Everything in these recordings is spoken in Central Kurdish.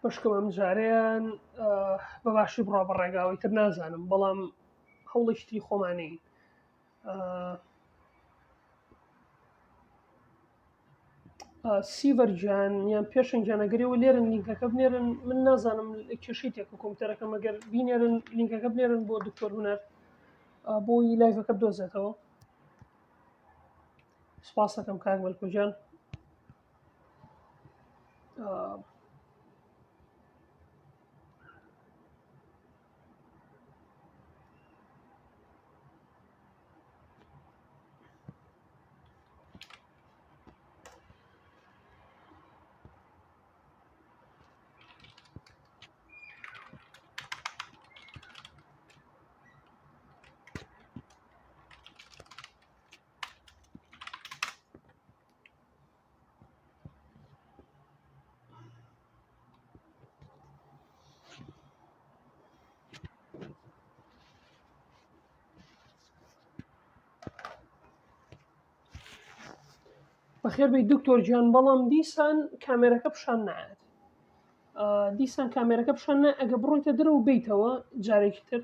خوشکم ئەم جارەیان بە باشی بڕوا بە ڕێگاوی تر نازانم، بەڵام هەوڵیشتی خۆمانەی سیڤەرجان یان پێشنجان ئەگەرەوە لێرن لینکەکە بنێرن، من نازانم کێشەی تێکە کۆمپیوتەرەکەم، ئەگەر بینێرن لینکەکە بنێرن بۆ دکتۆر هونەر بۆی لایڤەکە بدۆزێتەوە. سپاس دەکەم کاک مەلکوجان. بەخێر بێ دکتۆر گیان، بەڵام دیسان کامێرەکە پیشان نایەت، دیسان کامێرەکە پیشان نایە. ئەگە بڕۆیتە دەرەوە بیتەوە جارێکی تر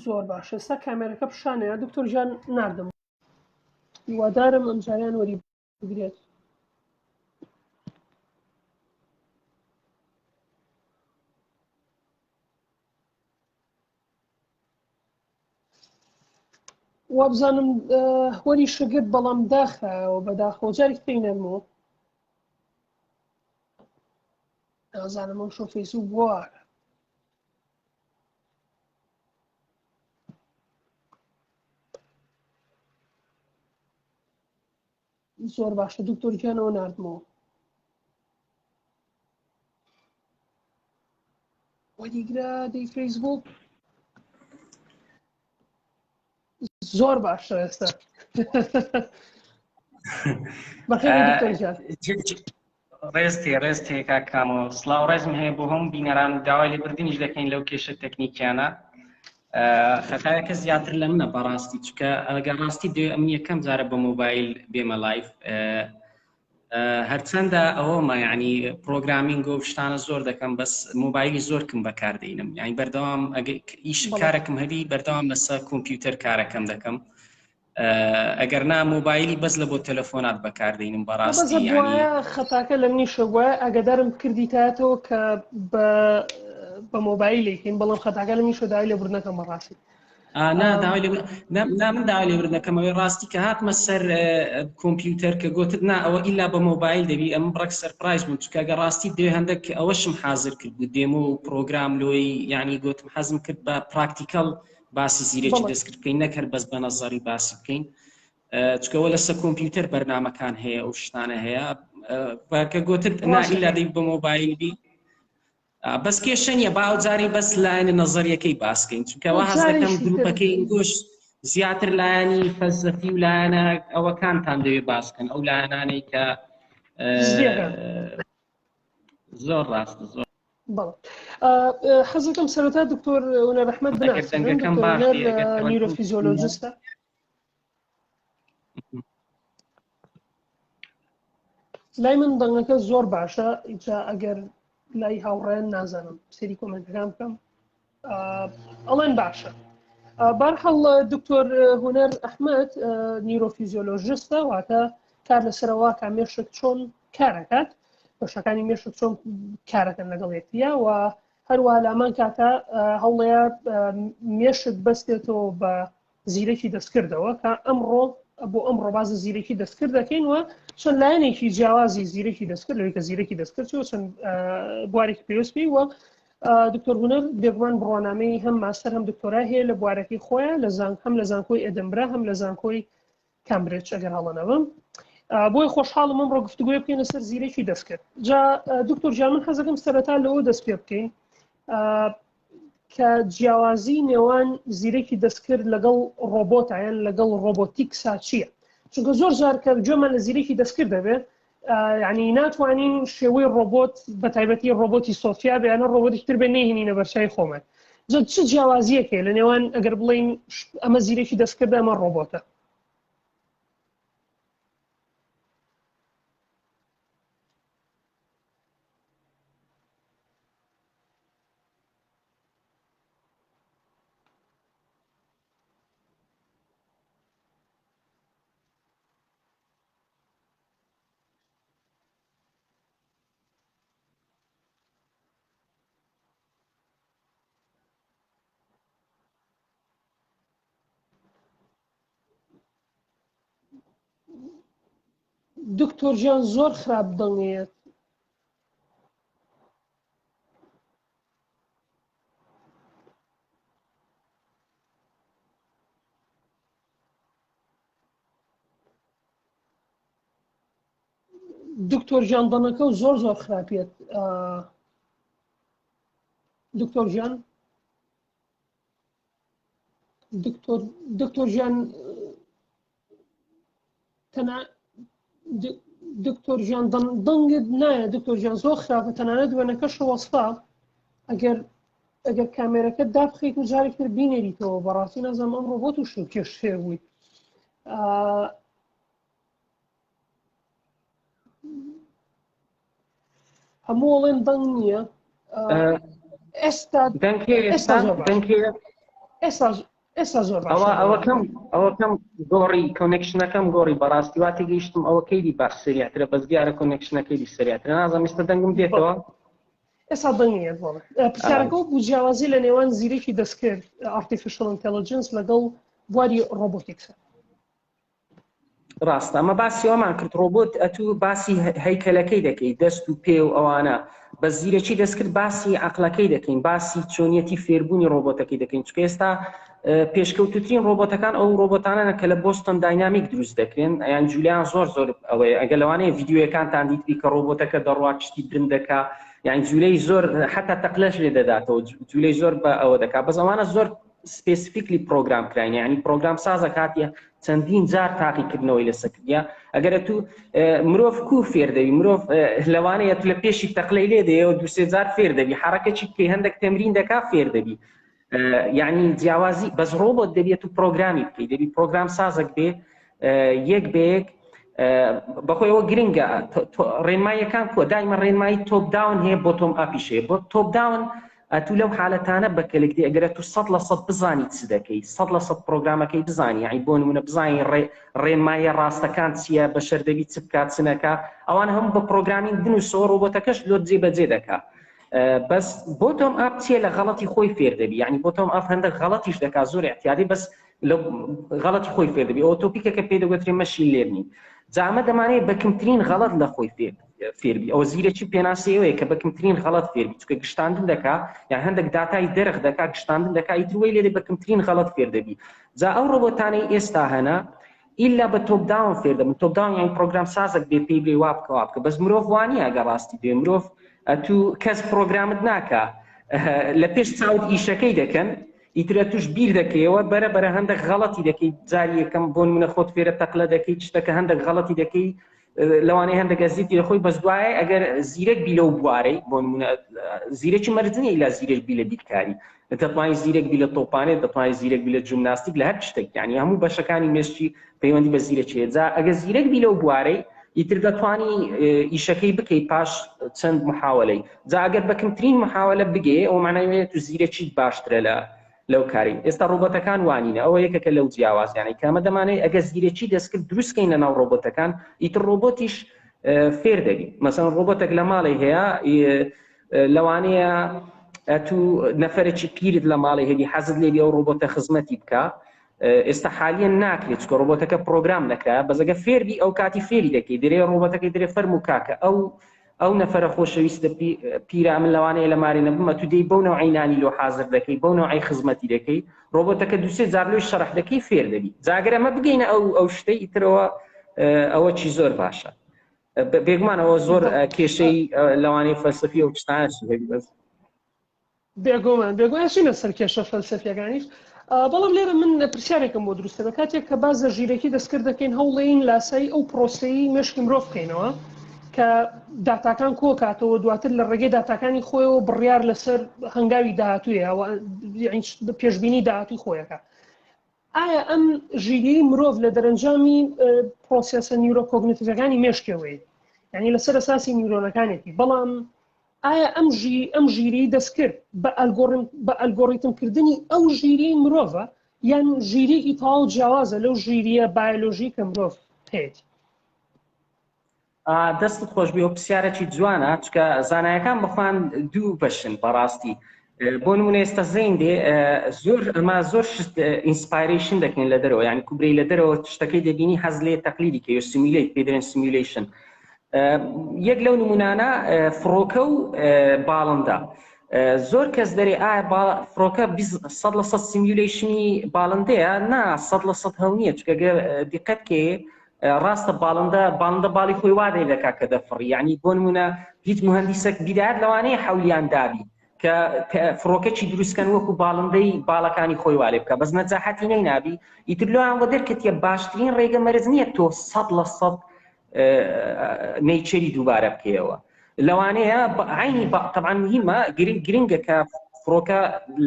زۆر باشە. ئێستا کامێرەکە پیشانەیە دکتۆر گیان، ناردم هیوادارم ئەم جاریان وەری بگرێت. وابزانم وەری شگرت، بەڵام داخایەوە بەداخەوە جارێک پێی نەرمەوە نازانم ئەم شۆ فەیسبوک بووە. زۆر باشە دکتۆر گیانەوە ناردمەوە. وەریگرا دەی فەیسبوک زۆر باشە ئێستا. بەخێر دکتۆر گیان. ڕێستی کاکامەوە سڵاو ڕێزم هەیە بۆ هەموو بینەران و داوای لێبوردنیش دەکەین لەو کێشە تەکنیکیانە. خەتایەکە زیاتر لە منە بەڕاستی، چکە ئەگەر ڕاستی دێ ئەم یەکەم جارە بە مۆبایل بێمە لایف، هەرچەندە ئەوەمە یعنی پرۆگرامینگ و شتانە زۆر دەکەم، بەس مۆبایلی زۆر کەم بەکاردێنم، یعنی بەردەوام ئیش کارێکم هەبی بەردەوام لەسەر کۆمپیوتەر کارەکەم دەکەم، ئەگەر نا مۆبایلی بەس لە بۆ تەلەفۆنات بەکاردێنم. بەڕاستی خەتاکە لە منیشە وایە ئەگەدارم کردیتاتەوە کە بە مۆبایلێکین، بەڵام خەتاکە لە منیشە داوای لێبوردنەکەم بەڕاستی. من داوای لێبوردنەکەمەوەی ڕاستی کە هاتمە سەر کۆمپیوتەر کە گوتت نا ئەوە ئیلا بە مۆبایل دەبی، ئەم بڕێک سەرپرایز بووم، چکە ئەگەر ڕاستی دێ هەندێک ئەوەشم حازر کرد بوو دێمۆ و پرۆگرام لۆی، یعنی گوتم حەزم کرد بە پراکتیکەڵ باسی زیرەکی دەستکرد بکەین، نەکرد بەس بە نەزەری باسی بکەین، چکەوە لەسەر کۆمپیوتەر بەرنامەکان هەیە و شتانە هەیە کە گوتت نا ئیلا دەبی بە مۆبایل بی. بەس کێشە نیە، باوجاری بەس لایەنە نەزەریەکەی باسکەین، چونکەوە حەز دەکەم گروپەکەی ئینگۆش زیاتر لایەنی فەلسەفی و لایەنە ئەوەکانتان دەوێ باسکەن، ئەو لایەنانەی کە زۆر ڕاستە. زۆر حەزەکەم سەرەتا دکتۆر هونەر ئەحمەد بناسێنم، دکتۆر هونەر نیورۆفیزیۆلۆجیستە. لای من دەنگەکە زۆر باشە، ئیجا ئەگەر لای هاوڕێن نازانم سەری کۆمنتەکان بکەم ئەڵێن باشە. بەرحەڵ دکتۆر هونەر ئەحمەد نیورۆفیزیۆلۆژیستە، واتە کار لەسەرەوە کە مێشک چۆن کارەکات، بەشەکانی مێشک چۆن کارەکەن لەگەڵ یەکدیە، و هەروە لامان کاتە هەوڵەیە مێشک بەستێتەوە بە زیرەکی دەستکردەوە، کە ئەمڕۆ بۆ ئەمڕۆ بازە زیرەکی دەستکرد دەکەین و چەند لایەنێکی جیاوازی زیرەکی دەستکرد لەوەی کە زیرەکی دەستکرد چەند بوارێکی پێویستی. و دکتۆر هونەر بێگومان بڕوانامەی هەم ماستەر هەم دکتۆرا هەیە لە بوارەکەی خۆیان، هەم لە زانکۆی ئێدنبرا هەم لە زانکۆی کامبرێج ئەگەر هەڵەنەوەم. بۆی خۆشحاڵم ئەمڕۆ گفتوگوی بکەین لەسەر زیرەکی دەستکرد. جا دکتۆر گیان، من حەزەکەم سەرەتا لەوە دەست پێ بکەین کە جیاوازی نێوان زیرەکی دەستکرد لەگەڵ ڕۆبۆتیان لەگەڵ ڕۆبۆتیکسا چییە؟ چونکە زۆر جار کە جۆمان لە زیرەکی دەستکرد دەبێت ینی ناتوانین شێوەی ڕۆبۆت بە تایبەتی ڕۆبۆتی سۆفیا بێنە ڕۆبۆتی تر بێ نەهێنینە بەرچای خۆمان. چ جیاوازیەکێ لە نێوان ئەگەر بڵین ئەمە زیرەکی دەستکرد ئەمە ڕۆبۆتە؟ دکتۆر ژیان زۆر خراپ دەنگێت. دکتۆر ژیان دەنگەکە و زۆر خراپێت. دکتۆر ژیان دکتۆر ژیان دکتۆر ژیان دەنگت نایە. دکتۆر ژیان زۆر خراپە، تەنانەت وێنەکەش وەستا. ئەگەر کامێرەکە دابخیت و جارێکتر بینێریتەوە بەڕاستی نازانم ئەم ڕۆبۆت و شێ بووی. هەموو ئەڵێن دەنگ نییە. ئێستا زۆر ئەوە کەم گۆڕی کۆنێکشنەکەم گۆڕی بەڕاستی وا تێگەیشتم ئەوە کەیدی باش سریعترە بەس دیارە کۆنێکشنەکەیدی سریعترە. نازانم ئێستا دەنگم دێتەوە. ئێستا دەنگێت پرسیارەکە و جیاوازی لە نێوان زیرەکی دەستکرد ئارتیفیشەل ئینتەلیجەنس لەگەڵ بواری ڕۆبۆتیکسە. ڕاستە ئەمە باسی ئەومان کرد ڕۆبۆت ئەتوو باسی هەیکەلەکەی دەکەی دەست و پێ و ئەوانە بە زیرەکی دەستکرد باسی عەقڵەکەی دەکەین باسی چۆنیەتی فێربوونی ڕۆبۆتەکەی دەکەین چونکە ئێستا پێشکەوتوترین ڕۆبۆتەکان ئەو ڕۆبۆتانە کە لە بۆستۆن داینامیک دروست دەکرێن یان جولیان زۆر ئەوەیە ئەگەر لەوانەیە ڤیدیۆیەکانتان دیتبی کە ڕۆبۆتەکە دەڕوات شتی برندەکە یان جولەی زۆر حتا تەقلەش لێ دەداتەوە جولەی زۆر بە ئەوە دەکات بەس ئەوانە زۆر سپێسیفیکلی پرۆگرام کراین یعنی پرۆگرام سازە کاتیە چەندین جار تاقیکردنەوەی لەسەر کردیا ئەگەر تو مرۆڤ کو فێر دەبی مرۆڤ لەوانەیە تو لە پێشی تەقلەی لێ دەیەوە دو سێ جار فێر دەبی حرەکەی بکەی هەندێک تەمرین دەکا فێر دەبی یعنی جیاوازی بەس ڕۆبۆت دەبێت و پرۆگرامی بکەی دەبی پرۆگرام سازێک بێ یەک بەیەک بەخۆی ئەوە گرنگە ڕێنماییەکان کووە دایمە ڕێنمایی تۆپ داون هەیە بۆتۆم ئاپیشەیە بۆ تۆپ داون ئەتو لەو حالەتانە بەکەلێکتی ئەگەرە تو 100% بزانی چ دەکەی 100% پرۆگرامەکەی بزانی یعنی بۆ نمونە بزانی ڕێنمایە ڕاستەکان چییە بە شەردەبی چ بکات چنەکە ئەوانە هەموو بە پرۆگرامین بنووسەوە ڕۆبۆتەکەش لۆت جێبەجێ دەکا بەس بۆتۆم ئاپ چیە لە غەڵەتی خۆی فێر دەبی یعنی بۆتۆم ئاپ هەندێک غەڵەتیش دەکات زۆر احتیاطی بەس لە غەڵەتی خۆی فێر دەبی ئۆتۆپیکەکە پێ دەگوترێ مەشین لێرنینگ جامە دەمانەیە بەکەمترین غەڵەت لە خۆی فێربی ئەوە زیرەکی پێناسیەوەیە کە بەکەمترین غەڵەت فێربی چونکە گشتاندن دەکا یان هەندێک داتای دەرخ دەکا گشتاندن دەکا ئیتروی لێ بەکەمترین غەڵەت فێر دەبی جا ئەو ڕۆبۆتانەی ئێستا هەنا ئیلا بە تۆپ داون فێر دەبن تۆپ داون یان پرۆگرام سازێک بێ پێی بڵێ وا بکە بەس مرۆڤ وانە ئەگەر ڕاستی بێ مرۆڤ ئەتو کەس پرۆگرامت ناکە لە پێش چاوت ئیشەکەی دەکەن ئیترە توش بیر دەکەیەوە بەرە هەندێک غەڵەتی دەکەی جاری یەکەم بۆ نمونە خۆت فێرە تەقلە دەکەی شتەکە هەندێک غەڵەتی دەکەی لەوانەیە هەندێک ئەزیەتی لە خۆی بەس دوایە ئەگەر زیرەک بی لەو بوارەی بۆ نمونە زیرەکی مەرجنی لا زیرەک بی لە بیرکاری دەتوانانی زیرەک بی لە تۆپانێت دەتوانانی زیرەک بی لە جیمناستیک لە هەر شتێک یعنی هەموو بەشەکانی مێشتی پەیوەندی بە زیرەکی هەیە جا ئەگەر زیرەک بی لەو بوارەی ئیتر دەتوانی ئیشەکەی بکەی پاش چەند محاولەی جا ئەگەر بەکەمترین محاولە بگێ ئەو معناوێت تو زیرەکی باشترە لەو کاری ئێستا ڕۆبۆتەکان وانینە ئەوە یەکەکە لەو جیاوازیانەی کە ئەمە دەمانێت ئەگەر زیرەکی دەستکرد دروستکەین لە ناو ڕۆبۆتەکان ئیتر ڕۆبۆتیش فێر دەبی مەسەڵەن ڕۆبۆتێک لە ماڵی هەیە لەوانەیە تو نەفەرێکی پیرت لە ماڵی هەیە حەزت لێبی ئەو ڕۆبۆتە خزمەتی بکە ئێستا حالیان ناکرێت چکە ڕۆبۆتەکە پرۆگرام نەکرا بەزەگە فێربی ئەو کاتی فێری دەکەی درێ ڕۆبۆتەکەی درێ فەرمو کاکە ئەو نەفەرە خۆشەویستە پیرە من لەوانەیە لە ماری نەبمە تو دەی بەو نەوعی نانی لۆ حازر دەکەی بەو نەوعی خزمەتی دەکەی ڕۆبۆتەکە دوسێ جار لۆی شەرح دەکەی فێر دەبی جاگەر ئەمە بگەینە ئەو شتەی ئیترەوە ئەوە چی زۆر باشە بێگومان ئەوە زۆر کێشەی لەوانەیە فەلسەفی ئەو شتانە بەس بێگومان چینە سەر کێشە فەلسەفیەکانیش بەڵام لێرە من پرسیارێکم بۆ دروستە بە کاتێک کە باز لە ژیرەکی دەستکرد دەکەین هەوڵین لاسایی ئەو پرۆسەی مشکی مرۆڤ بکەینەوە کە داتاکان کۆکاتەوە دواتر لە ڕێگەی داتاکانی خۆیەوە بڕیار لەسەر هەنگاوی داهاتوویە پێشبینی داهاتوی خۆیەکە ئایا ئەم ژیری مرۆڤ لە دەرەنجامی پرۆسێسە نیورۆکۆگنیتیڤەکانی مێشکەوەی یعنی لەسەر ئەساسی نیورۆنەکانێتی بەڵام ئایا ئەم ژیری دەستکرد بە ئەلگۆڕیتمکردنی ئەو ژیری مرۆڤە یان ژیری تەواو جیاوازە لەو ژیریە بایۆلۆژی کە مرۆڤ هەیەی دەستت خۆش بێ و پرسیارێکی جوانە چکە زانایەکان بخوان دوو بەشن بەڕاستی بۆ نمونە ئێستا زەین دێ ئەمە زۆر ئینسپایرێشن دەکەین لە دەرەوە یعنی کوبرەی لە دەرەوە شتەکەی دەبینی حەز لێ تەقلیدی کە سیمیولیت پێدرێن سیمیولیشن یەک لەو نمونانە فڕۆکە و باڵندە زۆر کەس دەرێ ئایا فڕۆکە 100% سیمیولیشنی باڵندەیە نا 100% هەو نییە چکە دیقەت کێ ڕاستە باڵندە باڵی خۆی وا دەکا کە دەفڕی یعنی بۆ نمونە هیچ مهندیسێک بیدار لەوانەیە حەولیان دابی کە فڕۆکەی دروستکەن وەکو باڵندەی باڵەکانی خۆی وا لێ بکە بەس نەجاحەتی نەینابی ئیتر لەوان بۆ دەرکەتیە باشترین ڕێگە مەرج نییە تۆ 100% نەیچەری دووبارە بکەیەوە لەوانەیە عینی طبعاً مهمە گرنگە کە فڕۆکە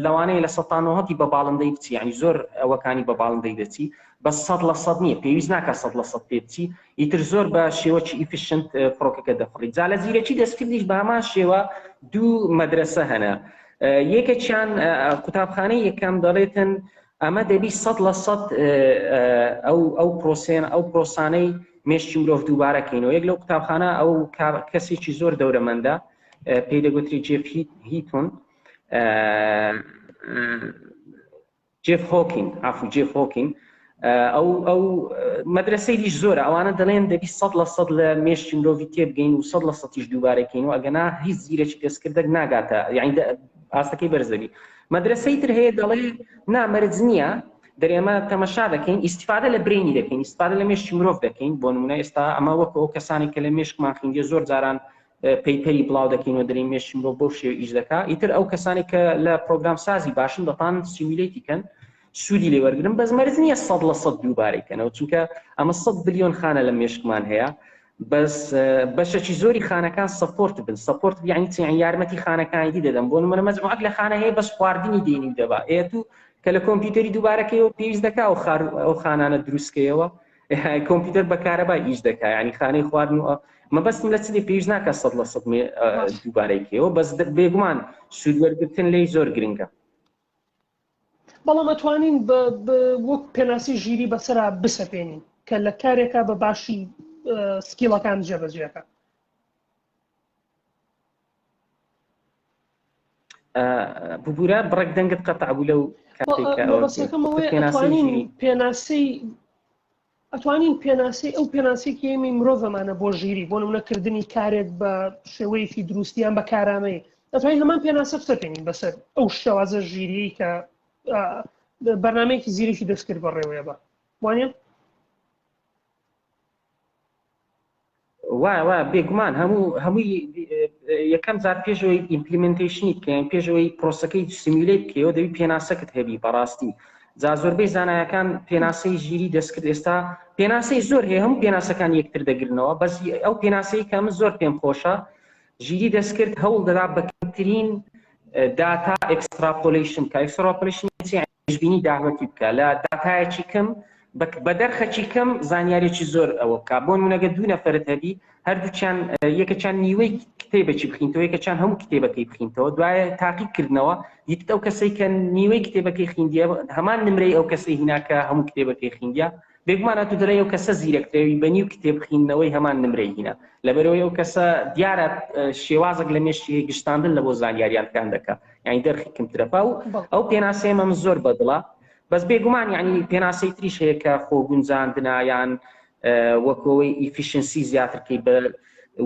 لەوانەیە لە 100% بە باڵندەی بچی یعنی زۆر ئەوەکانی بە باڵندەی دەچی بە 100% نییە پێویست ناکە 100% پێ بچی ئیتر زۆر بە شێوەی ئیفیشنت فڕۆکەکە دەفڕی جا لە زیرەکی دەستکردیش بە هەمان شێوە دوو مەدرسە هەنە یەکێکیان قوتابخانەی یەکەم دەڵێتن ئەمە دەبی 100% ئەو پرۆسانەی مێشتی مرۆڤ دووبارەکەینەوە یەک لەو قوتابخانە ئەو کەسێکی زۆر دەورەمەندە پێی دەگوتری جێف هیتون جێف هۆکین ئەو مەدرسەی دیش زۆرە ئەوانە دەڵێن دەبی 100% لە مێشتی مرۆڤی تێبگەین و 100%ش دووبارەکەین و ئەگەنا هیچ زیرەکی دەستکردەک ناگاتە یعنی ئاستەکەی بەرز دەبی مەدرسەی تر هەیە دەڵێ نامەرج نییە دەرێمە تەمەشا دەکەین ئیسیفادە لە برینی دەکەین ئیسیفادە لە مێشتی مرۆڤ دەکەین بۆ نمونە ئێستا ئەمە وەکو ئەو کەسانی کە لە مێشکمان خوێندیە زۆر جاران پەیپەری بڵاو دەکەین و دەرێن مێشتی مرۆڤ بۆ شێوە ئیش دەکا ئیتر ئەو کەسانی کە لە پرۆگرام سازی باشن دەتان سیمیولیتیکەن سوودی لێ وەرگرن بەس مەرج نییە 100% دووبارەکەنەوە چونکە ئەمە 100 بلیۆن خانە لە مێشکمان هەیە بەس بەشێکی زۆری خانەکان سەپۆرت بن سەپۆرت یعنی یارمەتی خانەکانی دەدەن بۆ نمونە مەجموعەک لە خانە هەیە بەس خواردنی دێنی دەبا ئێتو کە لە کۆمپیوتەری دووبارەکەیەوە پێویست دەکا ئەو خانانە دروستکەیەوە کۆمپیوتەر بە کارەبا ئیش دەکا یعنی خانەی خواردن و مەبەستم لە چی پێویست ناکە 100% دووبارەکەیەوە بەس بێگومان سوودوەرگرتن لێی زۆر گرنگە بەڵام ئەتوانین وەک پێناسی ژیری بەسەرا بسەپێنین کە لە کارێکە بە باشی سکیڵەکان جێبەجێەکە ببوورە بڕێک دەنگت قەتع بوو لەو ئەتوانین پێناسی ئەو پێناسێکی ئێمە مرۆڤەمانە بۆ ژیری بۆ نمونەکردنی کارێک بە شێوەیەکی دروستیان بە کارامەیە ئەتوانین هەمان پێناسە بسەپێنین بەسەر ئەو شێوازە ژیری کە بەرنامەیەکی زیرێکی دەستکرد بەڕێوەیە بە وانە وایە بێگومان هەمووی یەکەم جار پێشەوەی ئیمپلیمنتیشنی بکەین پێشەوەی پرۆسەکەی سیمیولیت بکەیەوە دەبی پێناسەکەت هەبی بەڕاستی جا زۆربەی زانایەکان پێناسەی ژیری دەستکرد ئێستا پێناسەی زۆر هەیە هەموو پێناسەکان یەکتر دەگرنەوە بەس ئەو پێناسەی کە من زۆر پێم خۆشە ژیری دەستکرد هەوڵ دەدا بەکەمترین داتا ئەکستراپۆلیشن کە ئەکستراپۆلیشن پێشبینی داهەتی بکە لە داتایەکی کەم بە دەرخەکی کەم زانیارێکی زۆر ئەوە بکە بۆ نمونەگە دوو نەفرت هەبی هەردووچیان یەکەچیان نیوەی کتێبێکی بخینتەوە یەکەچیان هەموو کتێبەکەی بخینتەوە دوایە تاقیکردنەوە دیت ئەو کەسەی کە نیوەی کتێبەکەی خوێندیە هەمان نمرەی ئەو کەسەی هیناکە هەموو کتێبەکەی خوێندیە بێگومانە تو دەڵێ ئەو کەسە زیرەکتەوەی بە نیو کتێب خوێندنەوەی هەمان نمرەی هینە لەبەرەوەی ئەو کەسە دیارە شێوازێک لە مێشتی گشتاندن لە بۆ زانیاریانکان دەکات یعنی دەرخی کەمترەپا و ئەو پێناسەیە مەم زۆر بەدڵە بەس بێگومان یعنی پێناسەی تریش هەیە کە خۆگونجاندنە یان وەکەوەی ئیفیشنسی زیاترکەی بە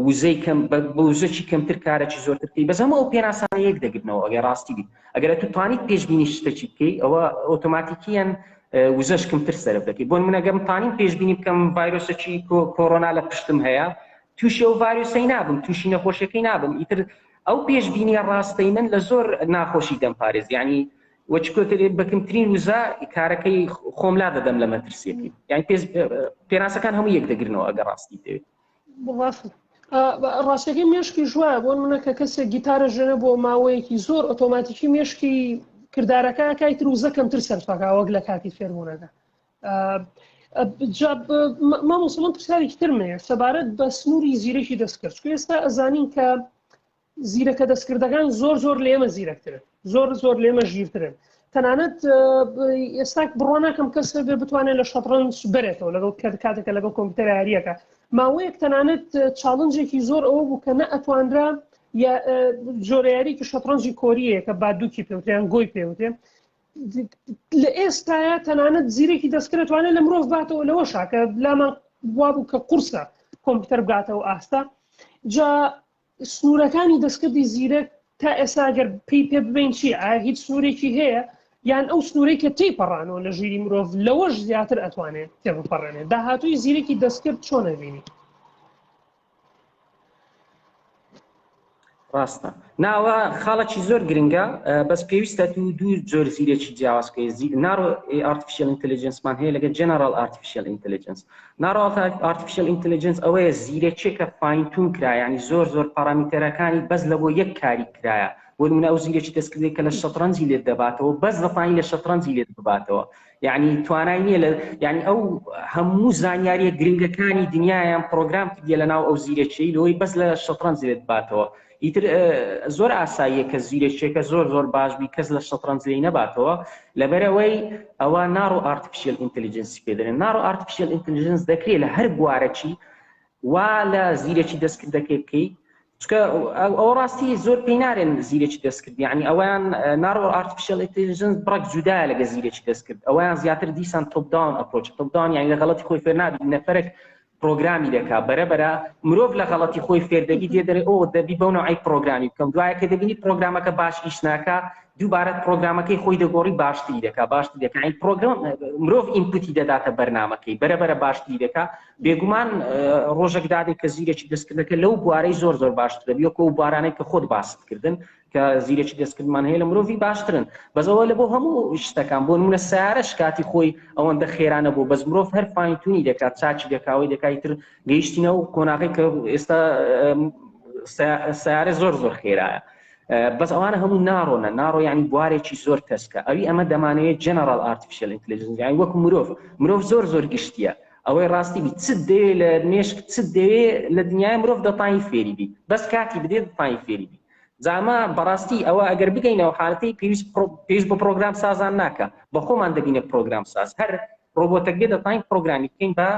وزەی کەم بە وزەکی کەمتر کارێکی زۆرترکەی بەس هەموو ئەو پێناسانە یەک دەگرنەوە ئەگەر ڕاستی بیت ئەگەر تو توانیت پێشبینی شتێکی بکەی ئەوە ئۆتۆماتیکیان وزەش کەمتر سەرف دەکەی بۆ من ئەگەم توانین پێشبینی بکەم ڤایرۆسێکی کۆڕۆنا لە پشتم هەیە تووشی ئەو ڤایرۆسەی نابم تووشی نەخۆشیەکەی نابم ئیتر ئەو پێشبینیە ڕاستی من لە زۆر ناخۆشی دەمپارێز یعنی وەچکۆتە بەکەمترین وزە کارەکەی خۆملا دەدەم لە مەترسیەکەی یعنی پێناسەکان هەموو یەک دەگرنەوە ئەگەر ڕاستی دەوێت ڕاستەکەی مێشکی ژوایە بۆ منە کە کەسێک گیتارە ژێنە بۆ ماوەیەکی زۆر ئۆتۆماتیکی مێشکی کردارەکە کایتر وزە کەمتر سەرفاکە وەک لە کاتی فێربوونەکە مامۆسڵەن پرسیارێکی ترمەیە سەبارەت بە سنووری زیرەکی دەستکرد چکە ئێستا ئەزانین کە زیرەکە دەستکردەکان زۆر لێمە زیرەکترن زۆر لێمە ژیرترن تەنانەت ئێستا بڕوا ناکەم کەس بتوانێت لە شەترەنج بێتەوە لەگەڵ کاتێکە لەگەڵ کۆمپیوتەر یاریەکە ماوەیەک تەنانەت چاڵنجێکی زۆر ئەوە بوو کە نە ئەتوانرا جۆرەیاریکی شەترەنجی کۆریەیە کە بادووکی پێوتیان گۆی پێوتێ لە ئێستاە تەنانەت زیرێکی دەستکرد توانێت لە مرۆڤ باتەوە لەوە شاکە لامان وا بوو کە قورسە کۆمپیوتەر بگاتەوە ئاستا جا سنوورەکانی دەستکردی زیرەک تا ئێستا گەر پێی پێ ببین چی ئایا هیچ سنوورێکی هەیە یان ئەو سنوورەی کە تێپەڕانەوە لە ژیری مرۆڤ لەوەش زیاتر ئەتوانێت تێبپەڕێنێت داهاتووی زیرێکی دەستکرد چۆنە بینی ڕاستە ناوە خاڵێکی زۆر گرنگە بەس پێویستە دوو جۆر زیرێکی جیاوازکەی نارۆ ئارتفیشیەل ئینتەلیجەنسمان هەیە لەگە جەنەرال ئارتفیشیەل ئینتەلیجەنس نارۆ ئارتفیشیەل ئینتەلیجەنس ئەوەیە زیرەکێکە فاینتون کرا ینی زۆر پارامتەرەکانی بەس لە بۆ یەک کاری کرایە بۆ نمونە ئەو زیرێکی دەستکردێک کە لە شەترەنجی لێت دەباتەوە بەس دەتوانی لە شەترەنجی لێت بباتەوە یعنی توانای نییە یعنی ئەو هەموو زانیاریە گرنگەکانی دنیایان پرۆگرام کردیە لە ناو ئەو زیرەکەی لەوەی بەس لە شەترەنج لێت باتەوە ئیتر زۆر ئاساییە کە زیرێکێکە زۆر باشبی کەس لە شەترەنج لێی نەباتەوە لەبەرەوەی ئەوە نارۆ ئارتفیشیەل ئینتەلیجەنسی پێدرێن نارۆ ئارتفیشیەل ئینتەلیجەنس دەکرێت لە هەر بوارەکی وا لە زیرێکی دەستکردەکەی بکەیت چکە ئەو ڕاستی زۆر پێی نارێن زیرێکی دەستکرد یعنی ئەویان نارۆ ئارتفیشیەل ئینتەلیجەنس بڕێک جودایە لەگە زیرێکی دەستکرد ئەویان زیاتر دیسان تۆپ داون ئەپرۆچ تۆپ داون یعنی لە غەڵەتی خۆی فێر نابی نەفەرێک پرۆگرامی دەکا بەرەبەرە مرۆڤ لە غەڵەتی خۆی فێر دەبی دێدەڕێ ئەو دەبی بەو نوعی پرۆگرامی بکەم دوایە کە دەبینی پرۆگرامەکە باش ئیش ناکا دووبارە پرۆگرامەکەی خۆی دەگۆڕی باشتری دەکا باشتری دەکا این پرۆگرام مرۆڤ ئینپوتی دەداتە بەرنامەکەی بەرەبەرە باشتری دەکا بێگومان ڕۆژێک دادێک کە زیرێکی دەستکردەکە لەو بوارەی زۆر باشترە بیوەکە ئەو بوارانەی کە خۆت باست کردن کە زیرێکی دەستکردمان هەیە لە مرۆڤی باشترن بەزەوە لە بۆ هەموو شتەکان بۆ نمونە سیارەش کاتی خۆی ئەوەندە خێرانە بوو بەس مرۆڤ هەر فاینتونی دەکات چاچی دەکاوی دەکایتر گەیشتینەوە کۆناغی کە ئێستا سیارە زۆر خێرایە بەس ئەوانە هەموو ناڕۆنە ناڕۆ یعنی بوارێکی زۆر تەسکە ئەوی ئەمە دەمانەوێت جەنەرال ئارتفیشیەل ئینتەلیجەنس یعنی وەکو مرۆڤ زۆر گشتیە ئەوەی ڕاستی بی چ دەوێت لە مێشک چ دەوێت لە دنیای مرۆڤ دەتانی فێری بی بەس کاتی بدێت دەتانی فێری بی زعما بەڕاستی ئەوە ئەگەر بگەینەوە حالەتی پێویست بۆ پرۆگرام سازان ناکە بە خۆمان دەبینە پرۆگرام ساز هەر ڕۆبۆتەکە دەتانی پرۆگرامی بکەین بە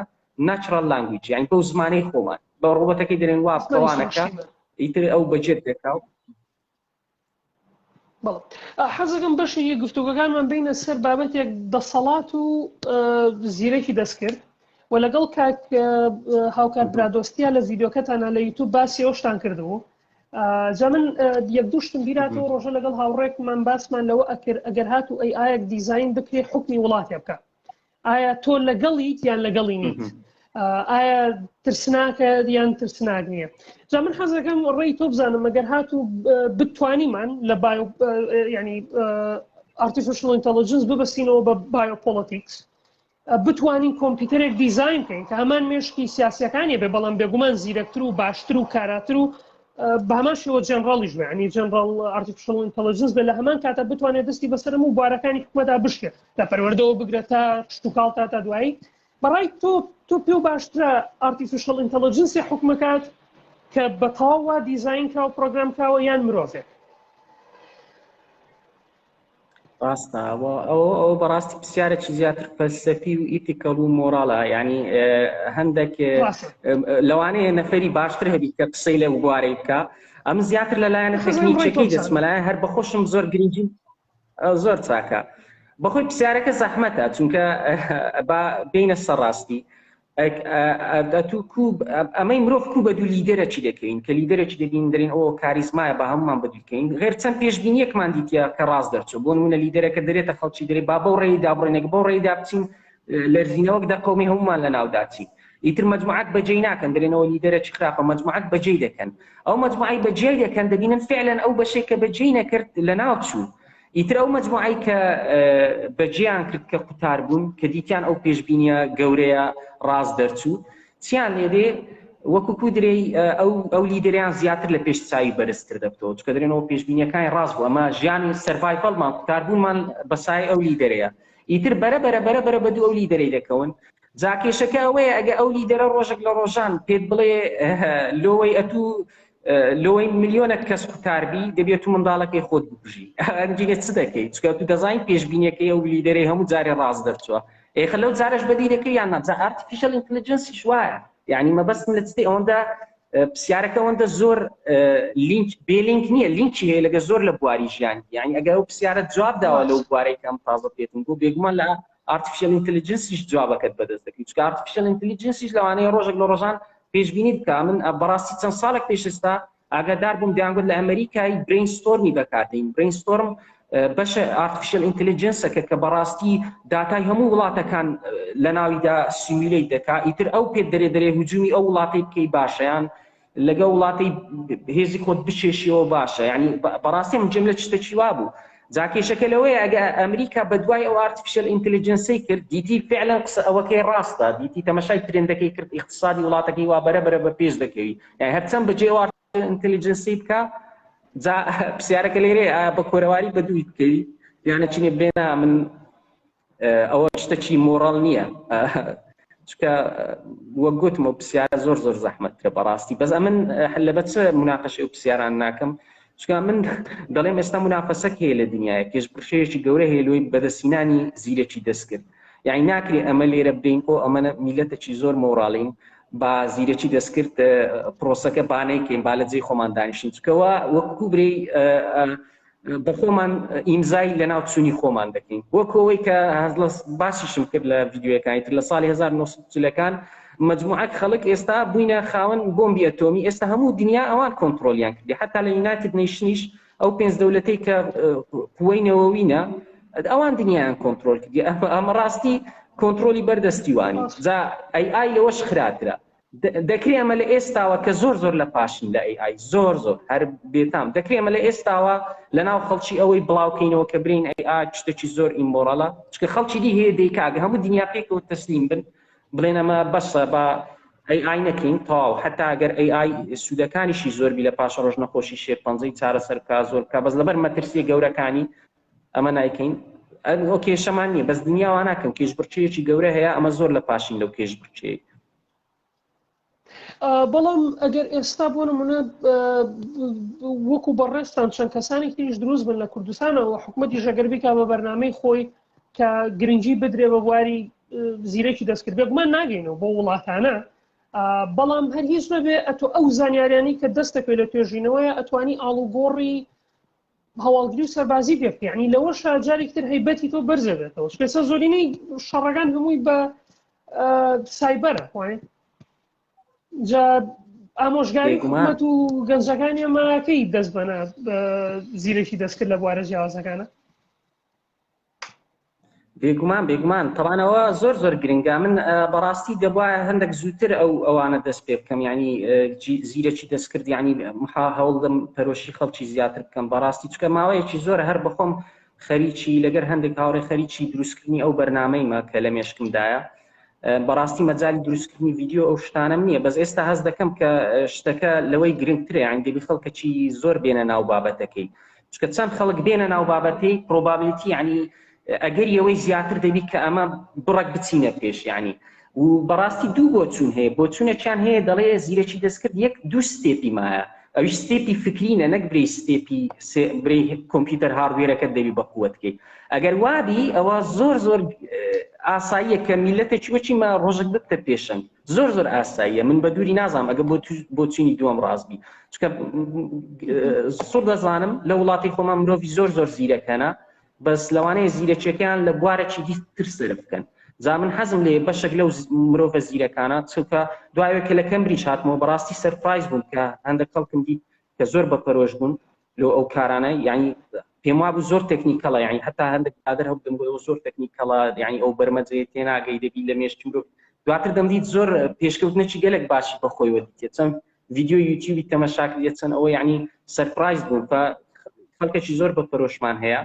ناتچرال لانگویج یعنی بەو زمانەی خۆمان بە ڕۆبۆتەکەی دەرێن وا بڕوانەکە ئیتر ئەو بەجێت دەکاو حەزەکەم بەشی گفتوگەکانمان بینە سەر بابەتێک دەسەڵات و زیرەکی دەستکرد و لەگەڵ کاک هاوکار برادۆستیا لە ڤیدیۆکەتانە لە یوتیوب باسی ئەوشتان کردبوو جا من یەک دوو شتم بیراتەوە ڕۆژە لەگەڵ هاوڕێکمان باسمان لەوە ئەگەر هات و ئایەک دیزاین بکرێت حکمی وڵاتێ بکە ئایا تۆ لەگەڵیت یان لەگەڵی نیت ئایا ترسناکە یان ترسناک نییە جا من حەزەکەم ڕێی تۆ بزانم ئەگەر هات و بتوانیمان لە ینی ئارتیفیشیەل ئینتەلیجەنس ببەستینەوە بە بایۆپۆلیتیکس بتوانین کۆمپیوتەرێک دیزاین بکەین کە هەمان مێشکی سیاسیەکانی بێ بەڵام بێگومان زیرەکتر و باشتر و کاراتر و بە هەمان شێوە جەنڕاڵیش بێ ینی جەنڕاڵ ئارتیفیشیەل ئینتەلیجەنس بێ لە هەمان کاتە بتوانێت دەستی بەسەر هەموو بوارەکانی حکومەتدا بشکێت لە پەروەردەوە بگرێت تا شت و کاڵ تا دوایی بەڕای تۆ پێ و باشترە ئارتیفیشیەل ئینتەلیجەنسی حکومەکات کە بەتەواوە دیزاین کراوە و پرۆگرام کراوە یان مرۆڤێک ڕاستە ئەوە بەڕاستی پرسیارێکی زیاتر فەلسەفی و ئیتیکەڵ و مۆراڵە یعنی هەندێک لەوانەیە نەفەری باشتر هەبی کە قسەی لە بوارەی بکە ئەم زیاتر لەلایەنە تەکنیکیەکەی دەچمەلایەن هەر بەخۆشم زۆر گرنگی زۆر چاکە بەخۆی پرسیارەکە زەحمەتە چونکە بینە سەرڕاستی ئەمەی مرۆڤ کوو بە دوو لیدەرێکی دەکەین کە لیدەرێکی دەبین دەرین ئەوە کاریزمایە بە هەمومان بەدوکەین غێر چەند پێشبینیەکمان دیتە کە ڕاست دەرچێت بۆ نمونە لیدەرەکە دەرێتە خەڵکی دەرێ با بەو ڕێیدا بڕێنێک بۆ ڕێیدا بچین لەرزینەوەک دەقەومی هەمومان لە ناوداچین ئیتر مجموعات بەجێی ناکەن دەرێنەوە لیدەرێکی خراپە مجموعات بەجێی دەکەن ئەو مجموعەی بەجێی دەکەن دەبینن فعلا ئەو بەشێک کە بەجێی نەکرد لە ناو چوو ئیتر ئەو مجموعەی کە بەجێیان کرد کە قوتار بوون کە دیتیان ئەو پێشبینیە گەورەیە ڕاست دەرچوو چیان لێدێ وەکو کودرەی ئەو لیدەریان زیاتر لە پێش چاوی بەرزتر دەبتەوە چکە دەرێنەوە پێشبینیەکانی ڕاست بوو ئەمە ژیانی سەرڤایڤەڵمان قوتاربوونمان بەسای ئەو لیدەرەیە ئیتر بەرە بەدوو ئەو لیدەرەی دەکەون جاکێشەکە ئەوەیە ئەگە ئەو لیدەرە ڕۆژێک لە ڕۆژان پێت بڵێ لۆوەی ئەتوو لۆی میلیۆنە کەس قوتاربی دەبێت و منداڵەکەی خۆت بکوژی ئەنجینێ چ دەکەیت چکە تو دەزانین پێشبینیەکەی ئەو لیدەرەی هەموو جارێ ڕاست دەرچووە ئێخە لەو جارەش بەدی دەکەی یان نەجا ئارتیفیشەل ئینتلیجەنسیش وایە یعنی مەبەستم لە چتێ ئەوەندە پرسیارەکە ئەوەندە زۆر لینک بێلینک نییە لینکی هەیە لەگە زۆر لە بواری ژیانی یعنی ئەگە ئەو پرسیارە جواب داوە لەو بوارەی کەم تازە پێتم بۆ بێگومان لە ئارتیفیشەل ئینتلیجەنسیش جوابەکەت بەدەست دەکەیت چکە ئارتیفیشەل ئینتلیجەنسیش لەوانەیە ڕۆژێک لە ڕۆژان پێشبینی بکە من بەڕاستی چەند ساڵێک پێش ئێستا ئاگادار بووم دەیانگوت لە ئەمریکای برینستۆرمی بەکاتین برینستۆرم بەشە ئارتیفیشەل ئینتلیجەنسەکە کە بەڕاستی داتای هەموو وڵاتەکان لە ناویدا سیمیلەیت دەکا ئیتر ئەو پێت دەرێ هجومی ئەو وڵاتی بکەی باشەیان لەگە وڵاتی هێزی خۆت بچێشیەوە باشە یعنی بەڕاستی من جملە شتێکی وا بوو جاکێشەکە لەوەیە ئەگە ئەمریکا بەدوای ئەو ئارتیفیشەل ئینتلیجەنسی کرد دیتی فعلا قسە ئەوەکەی ڕاستە دیتی تەماشای ترندەکەی کرد اقتصادی وڵاتەکەی وا بەرە بە پێش دەکەوی یعنی هەرچەند بەجێ ئینتلیجەنسی بکە جا پرسیارەکە لێرێ بە کۆرەواری بەدووی بکەوی یانە چینێ بێنە من ئەوە شتێکی مۆڕاڵ نییە چکە وەک گوتمەوە پرسیارە زۆر زەحمەتترە بەڕاستی بەس ئەمن لەبەر چ مناقەشەی ئەو پرسیاران ناکەم چکە من دەڵێم ئێستا منافەسەک هەیە لە دنیاە کێشبڕکێشی گەورە هەیە لۆی بەدەستهێنانی زیرەکی دەست کرد یعنی ناکرێ ئەمە لێرە بدەین ئەو ئەمەە میلەتێکی زۆر مۆڕاڵین با زیرەکی دەستکرد پرۆسەکە بانەیەکەین با لە جێی خۆمان دانیشین چکەوە وەکو برێ بە خۆمان ئیمزای لە ناو چوونی خۆمان دەکەین وەکەوەی کە باسیشم کرد لە ڤیدیۆیەکانی تر لە ساڵی 1940ەکان مجموعەک خەڵک ئێستا بووینە خاوەن بۆمبی ئەتۆمی ئێستا هەموو دنیا ئەوان کۆنتڕۆلیان کردی حتا لە یونایتد نیشنیش ئەو پێنج دەوڵەتەی کە قووەی نەوەوینە ئەوان دنیایان کۆنتڕۆل کردی ئەمە ڕاستی کۆنتڕۆلی بەردەستیوانی جا AI لەوەش خراترە دەکرێ ئەمە لە ئێستاوە کە زۆر لە پاشین لە AI زۆر هەر بێتام دەکرێ ئەمە لە ئێستاوە لە ناو خەڵکی ئەوەی بڵاوکەینەوە کە برین AI شتێکی زۆر ئیمۆڕەڵە چکە خەڵکی دی هەیە دەیکاگە هەموو دنیا پێکەوە تەسلیم بن بڵێن ئەمە بەسە بە AI نەکەین تاو حتا ئەگەر AI سوودەکانیشی زۆربی لە پاش ڕۆژ نەخۆشی شێرپەنجەی چارەسەر بکا زۆر بکا بەس لەبەر مەترسیە گەورەکانی ئەمە نایکەین ئەو کێشەمان نییە بەس دنیاوە ناکەم کێشبڕکێکی گەورە هەیە ئەمە زۆر لە پاشین لەو کێشبڕکێ بەڵام ئەگەر ئێستا بۆ نمونە وەکو بەڕێستان چەند کەسانی تریش دروست بن لە کوردستانەوە حکوومەتی ژەگەربیکا بە بەرنامەی خۆی کە گرنگی بدرێ بە بواری زیرەکی دەستکرد بێگومان ناگەینەوە بۆ وڵاتانە بەڵام هەر هیچ نەبێ ئەتۆ ئەو زانیاریانی کە دەست دەکەوێت لە توێژینەوەیە ئەتوانی ئاڵوگۆڕی هەواڵگری و سەربازی پێ بکەی یعنی لەوە جارێکتر هەیبەتی تۆ بەرزە بێتەوە پێسە زۆرینەی شەڕەکان هەمووی بە سایبەرە وایە جا ئامۆژگاری حکوومەت و گەنجەکانی ئەمەکەی دەست بەنە زیرەکی دەستکرد لە بوارە جیاوازەکانە بێگومان تەوانەوە زۆر گرنگە من بەڕاستی دەبواە هەندێک زووتر ئەوانە دەست پێ بکەم ینی زیرەکی دەستکرد ینی هەوڵدەم پەرۆشی خەڵکی زیاتر بکەم بەڕاستی چکە ماوەیەکی زۆر هەر بخۆم خەریکی لەگەر هەندێک هاوڕێ خەریکی دروستکردنی ئەو بەرنامەیمە کە لە مێشکمدایە بەڕاستی مەجای دروستکردنی ڤیدیۆ ئەو شتانم نییە بەس ئێستا هەست دەکەم کە شتەکە لەوەی گرنگترە یان دەبی خەڵکەکی زۆر بێنە ناو بابەتەکەی چکە چەند خەڵک بێنە ناو بابەتەی پرۆبابلیتی ینی ئەگەر ئەوەی زیاتر دەبی کە ئەمە بڕێک بچینە پێش ینی و بەڕاستی دوو بۆچوون هەیە بۆچوونێکیان هەیە دەڵێ زیرەکی دەستکرد یەک دوو ستێپی مایە ئەویش ستێپی فکرینە نەک برێ ستێپی برێ کۆمپیوتەر هاردوێرەکەت دەبی بەقووەتکەی ئەگەر وابی ئەوە زۆر ئاساییە کە میلەتێکی وەچیمە ڕۆژێک بکتە پێشنگ زۆر ئاساییە من بە دووری نازانم ئەگە بۆچوونی دووەم ڕاستبی چکە سوور دەزانم لە وڵاتی خۆمان مرۆڤی زۆر زیرەکەنە بەس لەوانەیە زیرەکیەکان لە بوارێکی دیتر سەر بکەن جا من حەزم لێ بەشێک لەو مرۆڤە زیرەکانە چونکە دوایەوە لە کەمبریج هاتمەوە بەڕاستی سەرپرایز بووم کە هەندێک خەڵکم دیت کە زۆر بەپەرۆش بوون لۆ ئەو کارانە یعنی پێم وابوو زۆر تەکنیکەڵە یعنی هەتا هەندێک ئادەر هەبدم بۆ ئەوە زۆر تەکنیکەڵە یعنی ئەو بەرمەجەیە تێناگەی دەبی لە مێشتی مرۆڤ دواتر دەمدیت زۆر پێشکەوتنێکی گەلێک باشی بەخۆیوە دیتێت چەند ڤیدیۆ یوتیوبی تەماشاکردێت چەند ئەوە یعنی سەرپرایز بوون خەڵکێکی زۆر بەپەرۆشمان هەیە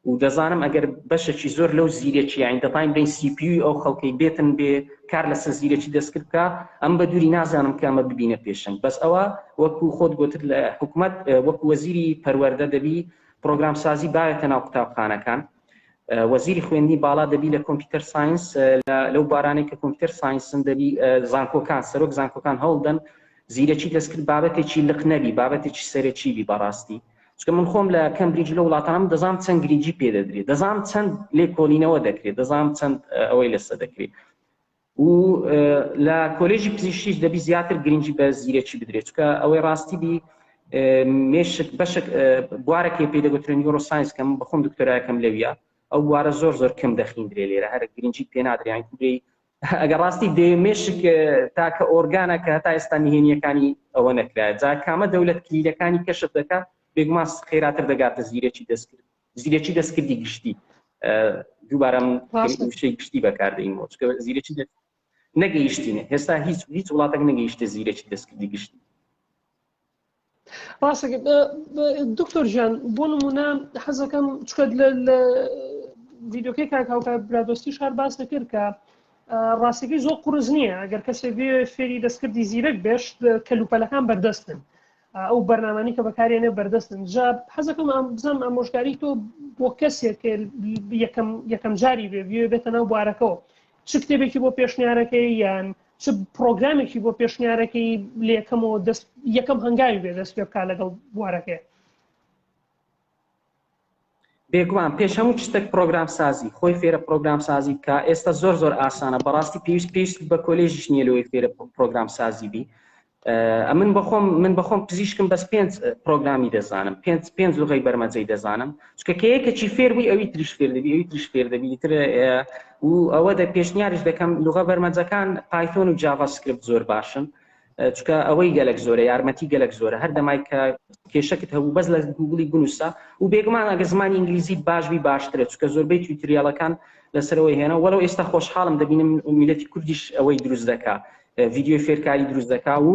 و دەزانم ئەگەر بەشێکی زۆر لەو زیرێکی یعنی دەتایم بین CPU ئەو خەڵکەی بێتن بێ کار لەسەر زیرێکی دەستکرد بکە ئەم بە دووری نازانم کە ئەمە ببینە پێشنگ بەس ئەوە وەکو خۆت گوتت لە حکوومەت وەکو وەزیری پەروەردە دەبی پرۆگرام سازی باوێتە ناو قوتابخانەکان وەزیری خوێندنی باڵا دەبی لە کۆمپیوتەر ساینس لەو بارانەی کە کۆمپیوتەر ساینسن دەبی زانکۆکان سەرۆک زانکۆکان هەڵدەن زیرەکی دەستکرد بابەتێکی لق نەبی بابەتێکی سەرەکی بی بەڕاستی چکە من خۆم لە کەمبریج لە وڵاتانم دەزانم چەند گرنگی پێ دەدرێت دەزانم چەند لێکۆڵینەوە دەکرێت دەزانم چەند ئەوەی لەسە دەکرێت و لە کۆلێژی پزیشکیش دەبی زیاتر گرنگی بە زیرەکی بدرێت چکە ئەوەی ڕاستی بی مێشک بەشک بوارێکی پێدەگوترێت نیۆرۆساینس کە من بەخۆم دکتۆرایەکەم لەویە ئەو بوارە زۆر کەم دەخیندرێ لێرە هەر گرنگی پێ نادرێت کوبرێ ئەگەر ڕاستی دێمێشک تاکە ئۆرگانە کە هەتا ئێستا نهێنیەکانی ئەوە نەکرایە جا کامە دەولەت کلیلەکانی کەشف دەکات بێگومان خێراتر دەگاتە زیرێکی دەستکرد زیرێکی دەستکردی گشتی دووبارە شەی گشتی بەکاردەینەوە چکە زیرێکی نەگەیشتینە هێستا هیچ وڵاتێک نەگەیشتە زیرێکی دەستکردی گشتی ڕاستە دکتۆر ژیان بۆ نمونە حەزەکەم چکە لە ڤیدیۆکەی کاکاوکە برادۆستی شار باس دەکرد کە ڕاستیەکەی زۆر قورس نییە ئەگەر کەسێک بێ فێری دەستکردی زیرەک بێش کەلوپەلەکان بەردەستن ئەو بەرنامانی کە بەکارێنێ بەردەستن جا حەزەکەم بزانم ئامۆژگاری تۆ بۆ کەسێک یەکەم جاری بێ بێتە ناو بوارەکەەوە چ کتێبێکی بۆ پێشنیارەکەی یان چ پرۆگرامێکی بۆ پێشنیارەکەی لە یەکەم هەنگاوی بێ دەست پێ بکات لەگەڵ بوارەکەی بێگومان پێش هەموو شتێک پرۆگرام سازی خۆی فێرە پرۆگرام سازی بکە ئێستا زۆر ئاسانە بەڕاستی پێویست بە کۆلێژیش نییە لەوەی فێرە پرۆگرام سازی بی من بەخۆم پزیشکم بەس 5 پرۆگرامی دەزانم 5 لغەی بەرمەجەی دەزانم چکە کەیەکێکی فێر بووی ئەوی تریش فێر دەبی ئەوی تریش فێر دەبی تر و ئەوە پێشنیاریش دەکەم لغە بەرمەجەکان پایتۆن و جاڤاسکریپت زۆر باشن چکە ئەوەی گەلک زۆرە یارمەتی گەلک زۆرە هەر دەمای کە کێشەکەت هەبوو بەس لە گوگڵی بنووسە و بێگومان ئەگە زمانی ئینگلیزی باشبی باشترە چکە زۆربەی تویتریالەکان لەسەرەوەی هێنا وەڵەو ئێستا خۆشحاڵم دەبینم میلەتی کوردیش ئەوەی دروست دەکا ڤیدیۆی فێرکاری دروست دەکا و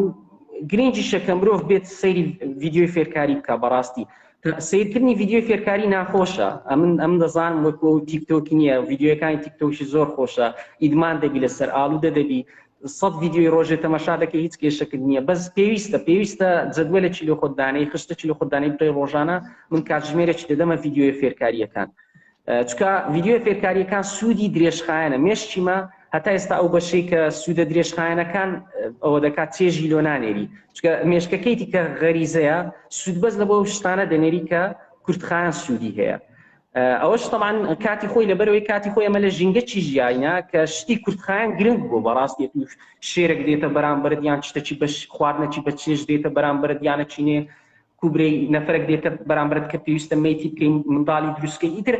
گرنگی شەکە مرۆڤ بێت سەیری ڤیدیۆی فێرکاری بکە بەڕاستی سیرکردنی ڤیدیۆی فێرکاری ناخۆشە ئەم دەزانم وەکو تیکتۆکی نییە ڤیدیۆەکانی تیکتۆکی زۆر خۆشە ئیدمان دەبی لەسەر ئاڵوودە دەبی 100 ڤیدیۆی ڕۆژێ تەماشا دەکەی هیچ کێشەکرد نییە بەس پێویستە جەدوەلێکی لە خۆدانەی خشتێکی لە خۆدانەی بڕێ ڕۆژانە من کاتژمێرێکی دەدەمە ڤیدیۆی فێرکاریەکان چکە ڤیدیۆی فێرکاریەکان سوودی درێژخایەنە مێشتیمە هەتا ئێستا ئەو بەشەی کە سوودە درێژخایەنەکان ئەوە دەکات چێژی لۆ نانێری چکە مێشکەکەیتی کە غەریزەیە سوود بەس لە بۆ شتانە دەنێری کە کورتخایان سوودی هەیە ئەوەش طبعاً کاتی خۆی لەبەرەوەی کاتی خۆی ئەمە لە ژینگەی ژیانە کە شتی کورتخایان گرنگ بوو بەڕاستی شێرێک دێتە بەرامبەر یان شتێکی بە خواردنەکی بە چێژ دێتە بەرامبەر دیانە چینێ کوبرەی نەفرێک دێتە بەرامبەرت کە پێویستە مەیتی بکەین منداڵی دروستکەی ئیتر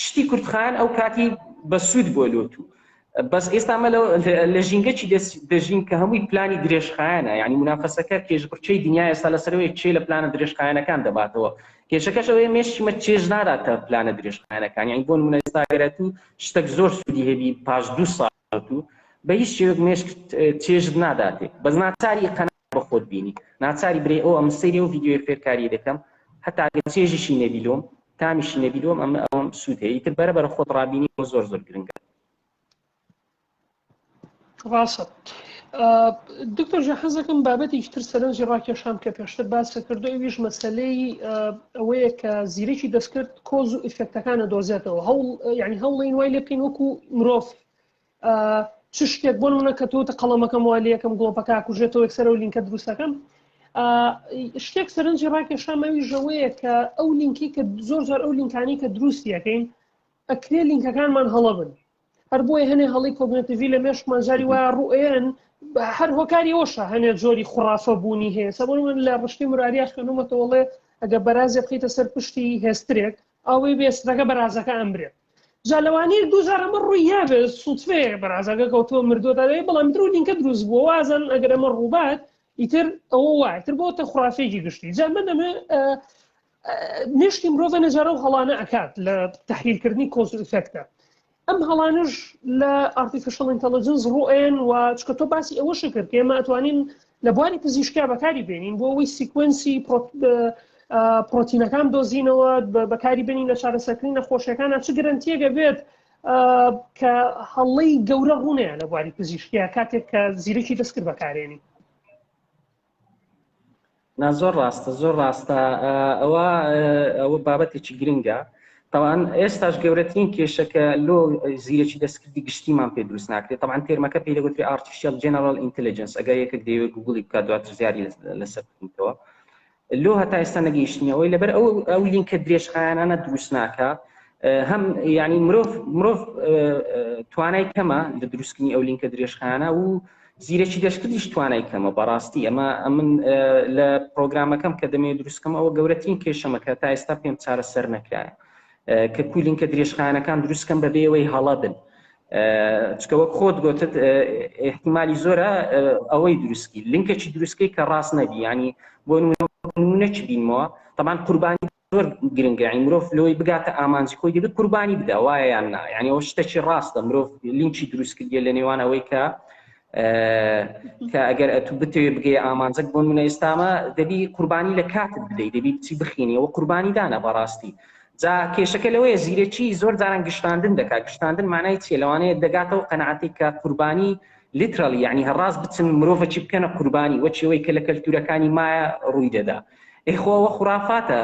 شتی کورتخایان ئەو کاتی بە سوود بۆ لۆتو بەس ئێستا ئەمە لە ژینگەی دەژین کە هەمووی پلانی درێژخایەنە یعنی منافەسەکە کێژبڕچەی دنیا ئێستا لەسەرەوەی چێ لە پلانە درێژخایەنەکان دەباتەوە کێشەکەش ئەوەیە مێشتیمە چێژ ناداتە پلانە درێژخایەنەکان یعنی بۆ نمونە ئێستا ئەگەرێت و شتێک زۆر سوودی هەبی پاش 2 ساڵ و بە هیچ شێوەیەک مێشک چێژت ناداتێ بەس ناچاری قەناعەت بە خۆت بینی ناچاری برێ ئەو ئەم سەیری و ڤیدیۆی فێرکاری دەکەم هەتا ئەگەر چێژیشی نەبیلۆم تامیشی نەبیلۆم ئەوم سوود هەیە ئیتر بەرەبەر خۆت ڕابینی زۆر گرنگە ڕاستە دکتۆر ژە حەزەکەم بابەتێکی تر سەرنجی ڕاکێشام کە پێشتر باسە کردو ئەویش مەسەلەی ئەوەیە کە زیرەکی دەستکرد کۆز و ئیفێکتەکانە دۆزێتەوە یعنی هەوڵین وای لێ بکەین وەکو مرۆڤ چ شتێک بۆ نمونە کە تۆتە قەڵەمەکەم وا لە یەکەم گڵۆپەکە کوژێتەوە یەکسەرە و لینکە دروستەکەم شتێک سەرنجی ڕاکێشام ئەویش ئەوەیە کە ئەو لینکی کە زۆر ئەو لینکانی کە دروستیەکەین ئەکرێ لینکەکانمان هەڵەبن هەر بۆیە هەنێ هەڵی کۆگنێتیڤی لە مێشکمان جاری وایە ڕوئێن هەر هۆکاری ئەوشە هەنێ جۆری خوڕافە بوونی هەیە سەبوون من لە ڕشتی مراریاش خوێنومەتەوەڵێ ئەگە بەرازێ بخیتە سەر پشتی هێسترێک ئەوەی بێستەکە بەرازەکە ئەمرێت جا لەوانەیە دووجار ئەمە ڕووی یابێ سووتفەیە بەرازەکە کەوتووە مردوۆداێ بەڵام درو لینکە دروست بووە وازن ئەگەر ئەمە ڕووبات ئیتر ئەوە وایە تر بۆتە خوڕافێکی گشتی جا من ئەمە مێشتی مرۆڤە نەجارە و هەڵانە ئەکات لە تەحلیلکردنی کۆز و ئیفێکتە ئەم هەڵانش لە ئارتیفیشەڵ ئینتەلیجەنس ڕۆئێن و چکە تۆ باسی ئەوەش کرد کە ئێمە ئەتوانین لە بواری پزیشکیا بەکاری بێنین بۆ ئەوەی سیکوەنسی پرۆتینەکان دۆزینەوە بەکاری بێنین لە چارەسەرکردنی نەخۆشیەکانە چ گەرانتیەکە بێت کە هەڵەی گەورە ڕوونەیە لە بواری پزیشکیا کاتێک کە زیرەکی دەستکرد بەکارێنی. زۆر ڕاستە ئەوە بابەتێکی گرنگە. طبعاً ئێستاش گەورەترین کێشەکە لۆ زیرەکی دەستکردی گشتیمان پێ دروست ناکرێت. طبعاً تێرمەکە پێی دەگوترێت ئارتیفیشیەل جێنەرال ئینتەلیجەنس. ئەگەر یەکێک دەیەوێت گوگڵی بکات دواتر زیاری لەسەر بکەیتەوە. لۆ هەتا ئێستا نەگەیشتنیەوەی لەبەر ئەو لینکە درێژخایانانە دروست ناکە. هەم یعنی مرۆڤ توانای کەمە لە دروستکردنی ئەو لینکە درێژخایانە و زیرەکی دەستکردیش توانای کەمە بەڕاستی. ئەمە من لە پرۆگرامەکەم کە دەمەوێت دروستکەم ئەوە گەورەترین کێشەمە کە تا ئێستا پێم چارەسەر نەکرایە کە لینکە درێژخایانەکان دروستکەم بەبێ ئەوەی هەڵە بن. چکە وەک خۆت گوتت احتیمالی زۆرە ئەوەی دروستکی لینکێکی دروستکەی کە ڕاست نەبی، ینی بۆ نمونەی بینمەوە. طبعاً قوربانی زۆر گرنگە، یعنی مرۆڤ لەوەی بگاتە ئامانجی خۆی دەبێت قوربانی بدە، وایە یان نا. یعنی ئەوە شتێکی ڕاستە، مرۆڤ لینکی دروستکردیە لە نێوان ئەوەی کە ئەگەر ئەتو بتەوێت بگەی ئامانجەک بۆ نمونە ئێستامە دەبی قوربانی لە کاتت بدەیت، دەبی بچی بخینی، ئەوە قوربانی دانە بەڕاستی. جا کێشەکە لەوەیە زیرەکی زۆر جاران گشتاندن دەکات. گشتاندن مانای چیە؟ لەوانەیە دەگاتەوە قەنەعەتی کە قوربانی لیترالی، یعنی هەڕاست بچن مرۆڤێکی بکەنە قوربانی، وەچەوەی کە لە کەلتورەکانی مایە ڕووی دەدا. ئەخۆەوە خوڕافاتە،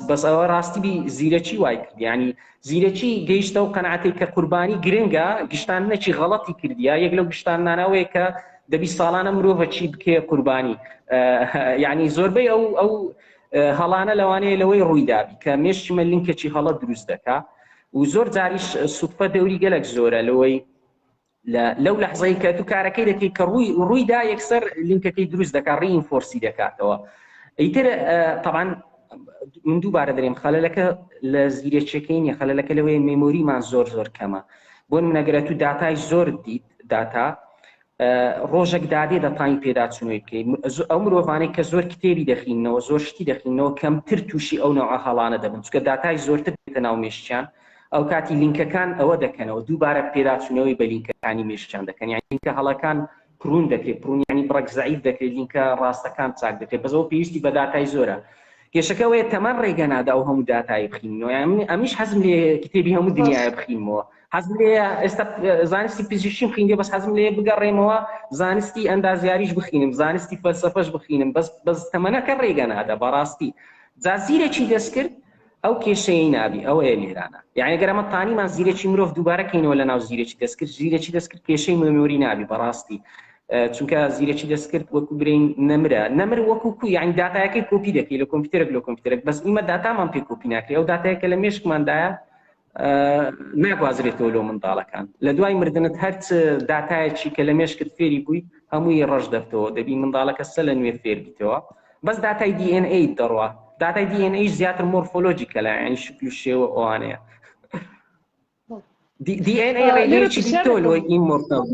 بەس ئەوە ڕاستی بی زیرەکی وای کرد. یعنی زیرەکی گەیشتە و قەنەعەتی کە قوربانی گرنگە، گشتاندنێکی غەڵەتی کردیە. یەک لەو گشتاندانەوەیە کە دەبی ساڵانە مرۆڤەکی بکێ قوربانی. یعنی زۆربەی ئەو هەڵانە لەوانەیە لەوەی ڕوویدابی کە مێشتمە لینکێکی هەڵە دروست دەکا و زۆر جاریش سوودفە دەوری گەلک زۆرە لەوەی لەو لەحزەی کە تو کارەکەی دەکەی کە ڕوویدا یەکسەر لینکەکەی دروست دەکات، ڕئینفۆرسی دەکاتەوە. ئیتر طبعاً من دووبارە دەرێم خەلەلەکە لە زیرەکیەکەی نیە، خەلەلەکە لەوەی مێمۆریمان زۆر کەمە. بۆ نمونەگەرە تو داتای زۆر دیت داتا ڕۆژێک دادێ دەتانی پێداچوونەوەی بکەیت. ئەو مرۆڤانەی کە زۆر کتێبی دەخینەوە، زۆر شتی دەخینەوە، کەمتر تووشی ئەو نەوع هەڵانە دەبن، چونکە داتای زۆرتر بێتە ناو مێشتیان. ئەو کاتی لینکەکان ئەوە دەکەنەوە دووبارە پێداچوونەوەی بە لینکەکانی مێشتیان دەکەن. یعنی لینکە هەڵەکان پرون دەکرێت، پرون یعنی بڕێک زەعیف دەکرێت، لینکە ڕاستەکان چاک دەکرێت. بەزەوە پێویستی بە داتای زۆرە. کێشەکەوەیە تەمان ڕێگە نادا ئەو هەموو داتایی بخینەوە. ئەمیش حەزم لێ کتێبی هەموو دنیای بخینەوە. حەزم لێ ئێستا زانستی پزیشکیم خوێندێ، بەس حەزم لێ بگەڕێمەوە زانستی ئەندازیاریش بخینم، زانستی فەلسەفەش بخینم، بەس تەمەنەکە ڕێگە نادا بەڕاستی. جا زیرەکی دەستکرد ئەو کێشەی نابی، ئەوەیە لێرانە. یعنی ئەگەر ئەمە تانیمان زیرەکی مرۆڤ دووبارە کەینەوە لە ناو زیرەکی دەستکرد، زیرەکی دەستکرد کێشەی مێمۆری نابی بەڕاستی. چونکە زیرەکی دەستکرد وەکو برین نەمر وەکو کو، یعنی داتایەکەی کۆپی دەکەی لە کۆمپیوتەرێک لە کۆمپیوتەرێک، بەس ئیمە داتامان پێ کۆپی ناکرێت. ئەو داتایەکە لە مێشکماندایە ناگوازرێتەوە لەو منداڵەکان. لە دوای مردنت هەرچ داتایەکی کە لە مێشکت فێری بووی هەمووی ڕەش دەفتەوە، دەبی منداڵەکە سە لە نوێ فێر بیتەوە. بەس داتای DNA دەڕوا، داتای DNA زیاتر مۆرفۆلۆجیکەلە، یعنی شکل و شێوە ئەوانەیە. DNA ڕێگەیەکی دیتۆ لۆی ئیمۆرتەڵ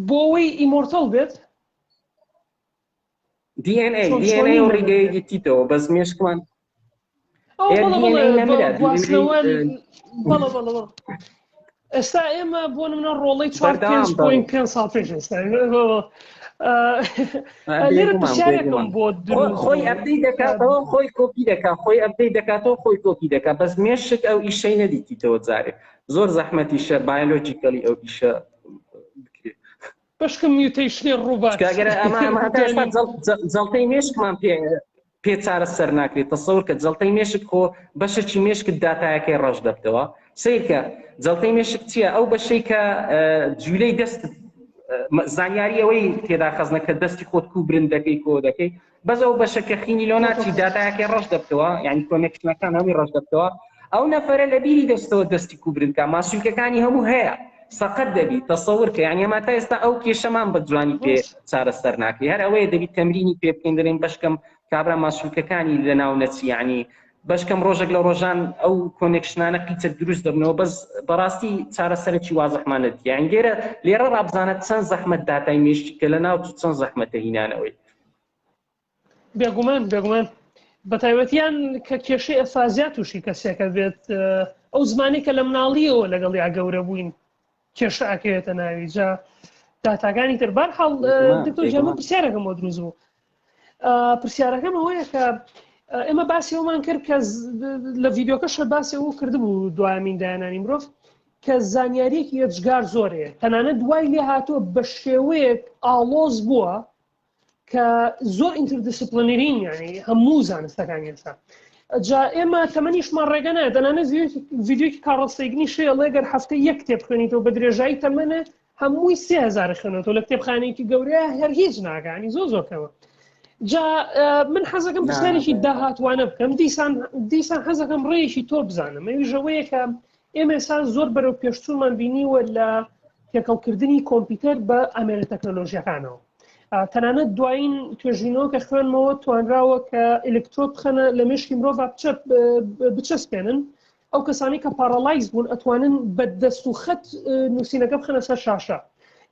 بۆ ئەوەی ئیمۆرتەڵ بێت. DNA و ڕێگەیە دیتەوە، بەس مێشکمان ئێستا ئێمە بۆ منە ڕۆڵەی 4.5 ساڵ پێش ئێستا لێرە پرسیارێکم بۆ خۆی ئەپدەیت دەکاتەوە، خۆی کۆپی دەکات، خۆی ئەپدەیت دەکاتەوە، خۆی کۆپی دەکات، بەس مێشک ئەو ئیشەی نەدیتیتەوە جارێک. زۆر زەحمەتیشە بایۆلۆجیکەلی ئەو ئیشە بەشکە میوتەیشنی ڕووبات. ئەمە جەڵتەی مێشکمان پێ چارەسەر ناکرێت. تەسەوور کە جەڵتەی مێشک خۆ بەشێکی مێشکت داتایەکەی ڕەش دەبتەوە. سیرکە جەڵتەی مێشک چییە؟ ئەو بەشەی کە جوولەی دەست زانیاری ئەوەی تێدا خەزنە کە دەستی خۆت کو برند دەکەی کۆ دەکەی، بەس ئەو بەشەکە خینی لۆ ناچی داتایەکەی ڕەش دەبتەوە، یعنی کۆنێکشنەکان هەمووی ڕەش دەبتەوە. ئەو نەفەرە لە بیری دەستەوە دەستی کو برندکە، ماسوولکەکانی هەموو هەیە، سەقەت دەبی. تەسەوور کە یعنی ئەمە تا ئێستا ئەو کێشەمان بە جوانی پێ چارەسەر ناکرێت. هەر ئەوەیە دەبی تەمرینی پێ بکەین، دەڵێن بەشکەم کابرا ماسوولکەکانی لە ناو نەچی، یعنی بەشکەم ڕۆژێک لە ڕۆژان ئەو کۆنێکشنانە قیچە دروست دەبنەوە. بەس بەڕاستی چارەسەرێکی وازەحمانەت. یعنی لێرە ڕابزانە چەند زەحمەت داتای مێشتی کە لە ناو چەند زەحمەتە هینانەوەی. بێگومان بە تایبەتیان کە کێشەی ئەفازیا تووشی کەسێکە بێت ئەو زمانی کە لە مناڵیەوە لەگەڵ یا گەورە بووین کێشە ئەکەوێتە ناوی جا داتاکانی تر بەرحاڵ دکتۆر جەمە پرسیارەکەم بۆ دروست بوو پرسیارەکەم ئەوەیە کە ئێمە باسی ئەومان کرد کە لە ڤیددیۆکەشە باسی ئەو کردبوو دوایمین دایانانی مرۆڤ کە زانیاریەکی ئەجگار زۆرەیە تەنانەت دوای لێ هاتووە بە شێوەیەک ئاڵۆز بووە کە زۆر ئینتردیسپلینەرین یعنی هەموو زانستەکانی ئێستا جا ئێمە تەمەنیشمان ڕێگە نایە تەنانەت ڤیددیۆکی کاڕاستەیگنی شێڵێ گەر هەفتە یەک کتێب خوێنیتەوە بە درێژایی تەمەنە هەمووی 3000 خوێنێتەوە لە کتێبخانەیەکی گەورەیە هەر هیچ ناگانی زۆرکەوە جا من حەزەکەم پرسیارێکی داهاتوانە بکەم دیسان حەزەکەم ڕێیەکی تۆ بزانم ئەویژەوەیە کە ئێمە ئێستا زۆر بەرەو پێشچوومان بینیوە لە تێکەڵکردنی کۆمپیوتەر بە ئەمێرە تەکنۆلۆژیەکانەوە تەنانەت دوایین توێژینەوە کە خوێنمەوە توانراوە کە ئلکترۆد بخەنە لە مێشکی مرۆڤ بچەسپێنن ئەو کەسانی کە پارالایز بوون ئەتوانن بە دەست و خەت نووسینەکە بخەنە سەر شاشە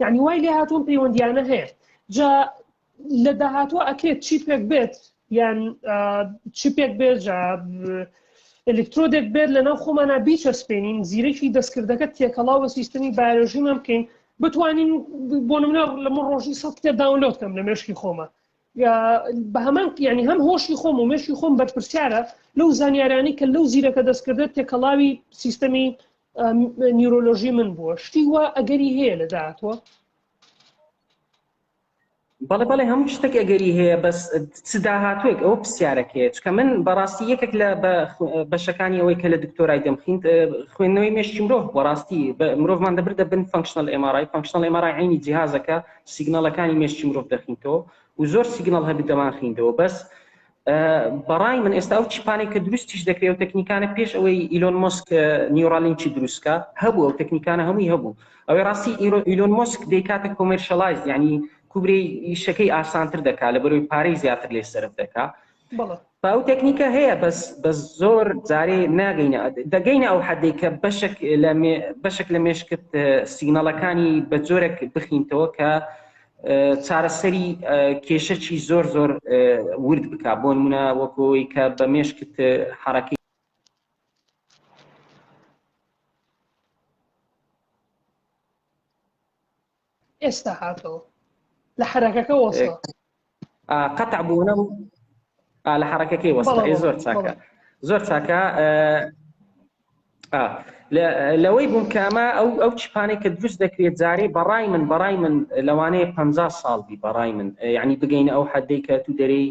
یعنی وای لێ هاتوون پەیوەندیانە هەیە جا لە داهاتوە ئەکرێت چیپێک بێت یان چیپێک بێت جا ئلکترۆدێک بێت لەناو خۆمانە بیچەسپێنین زیرەکی دەستکردەکە تێکەڵاو بە سیستەمی بایۆلۆژیمان بکەین بتوانین بۆ نمونە لە من ڕۆژی 100 کتێب داونلۆد بکەم لە مێشکی خۆمە بە هەمان یعنی هەم هۆشی خۆم و مێشکی خۆم بەرپرسیارە لەو زانیارانی کە لەو زیرەکە دەستکردێت تێکەڵاوی سیستەمی نیورۆلۆژی من بووە شتی وە ئەگەری هەیە لە داهاتوە بەڵێ هەموو شتێک ئەگەری هەیە بەس چ داهاتوێک ئەوە پرسیارەکەیە چکە من بەڕاستی یەکێک لە بەشەکانی ئەوەی کە لە دکتۆرای دەمخیند خوێندنەوەی مێشکی مرۆڤ بەڕاستی مرۆڤمان دەبردە بن فانکشنال MRI فانکشنال MRI عینی جیهازەکە سیگنەڵەکانی مێشکی مرۆڤ دەخینتەوە و زۆر سیگنەڵ هەبێت دەمانخیندەوە بەس بەڕای من ئێستا ئەو چیپانێک کە دروستیش دەکرێت و تەکنیکانە پێش ئەوەی ئیلۆن مۆسک نیورالینکی دروستکە هەبوو ئەو تەکنیکانە هەمووی هەبوو ئەوەی ڕاستی ئیلۆن مۆسک دەیکاتە کۆمێرشەلایز یعنی کوبری شەکەی ئاسانتر دەکات لە بەرەوەی پارەی زیاتر لێ سەرف دەکات ئەو تەکنیکە هەیە بەس زۆر جارێ ناگەینە دەگەینە ئەو حەدێک کە بەشێک لە مێشکت سیگنەڵەکانی بە جۆرێک بخینتەوە کە چارەسەری کێشەی زۆر ورد بکات بۆ نمونە وەکەوەی کە بە مێشکت حرەکەی ئێستا هاتەوە لە حرەکەکە وەسڵ قەتع بوونە لە حرەکەکەی وەسڵ زۆر چاکە لەوەی بووم کامە ئەو چیپانەی کە دروست دەکرێت جارێ بەڕای من لەوانەیە 50 ساڵ بی بەڕای من یعنی بگەینە ئەو حەدەی کە تو دەرەی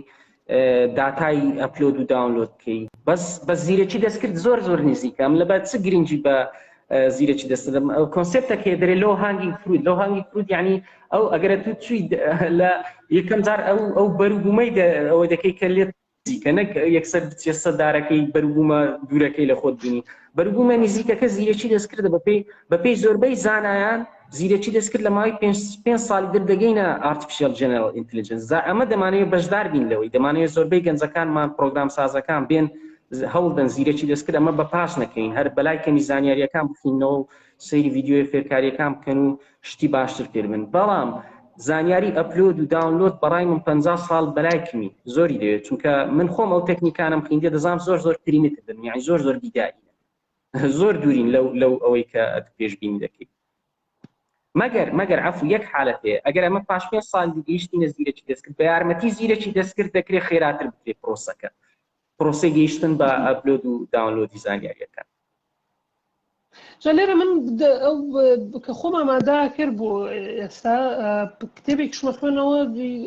داتای ئەپلۆد و داونلۆد بکەیت بەس زیرەکی دەستکرد زۆر نزیکە ئەم لەبەر چ گرنگی بە زیرەکی دەستە کۆنسپتێک هەیە دەرێ لۆ هانگینگ فروت یعنی ئەو ئەگەرە تو چووی لە یەکەم جار ئەو بەروبوومەی ئەوە دەکەی کە لێت نزیکە نەک یەکسەر بچێت سەدارەکەی بەروبوومە دوورەکەی لە خۆت بینی بەروبوومە نزیکەکە زیرەکی دەستکردە بەپێی زۆربەی زانایان زیرەکی دەستکرد لە ماوەی 5 ساڵی دەگەینە ئارتفیشیال جەنەرال ئینتلیجنس ئەمە دەمانەوێت بەشدار بین لەوەی دەمانەوێت زۆربەی گەنجەکانمان پرۆگرام سازەکان بێن هەوڵدەن زیرەکی دەستکرد ئەمە بە پاش نەکەین هەر بەلای کەمی زانیاریەکان بخینەوە و سەیری ڤیدیۆی فێرکاریەکان بکەن و شتی باشتر پێ بن بەڵام زانیاری ئەپلۆد و داونلۆد بەڕای من 50 ساڵ بەلای کمی زۆری دەوێت چونکە من خۆم ئەو تەکنیکانم خیندێ دەزانم زۆر پرینتر دەن یعنی زۆر بیداری زۆر دوورین لەو ئەوەی کە پێشبینی دەکەیت مەگەر عەفو یەک حالەت هەیە ئەگەر ئەمە پاش 5 ساڵ گەیشتینە زیرەکی دەستکرد بە یارمەتی زیرەکی دەستکرد دەکرێت خێراتر بکرێت پرۆسەکە پرۆسەی گەیشتن بە ئەپلۆد و داونلۆدی زانیاریەکان جا لێرە من کە خۆم ئامادە کرد بۆ ئێستا کتێبێک شمە خوێنەوە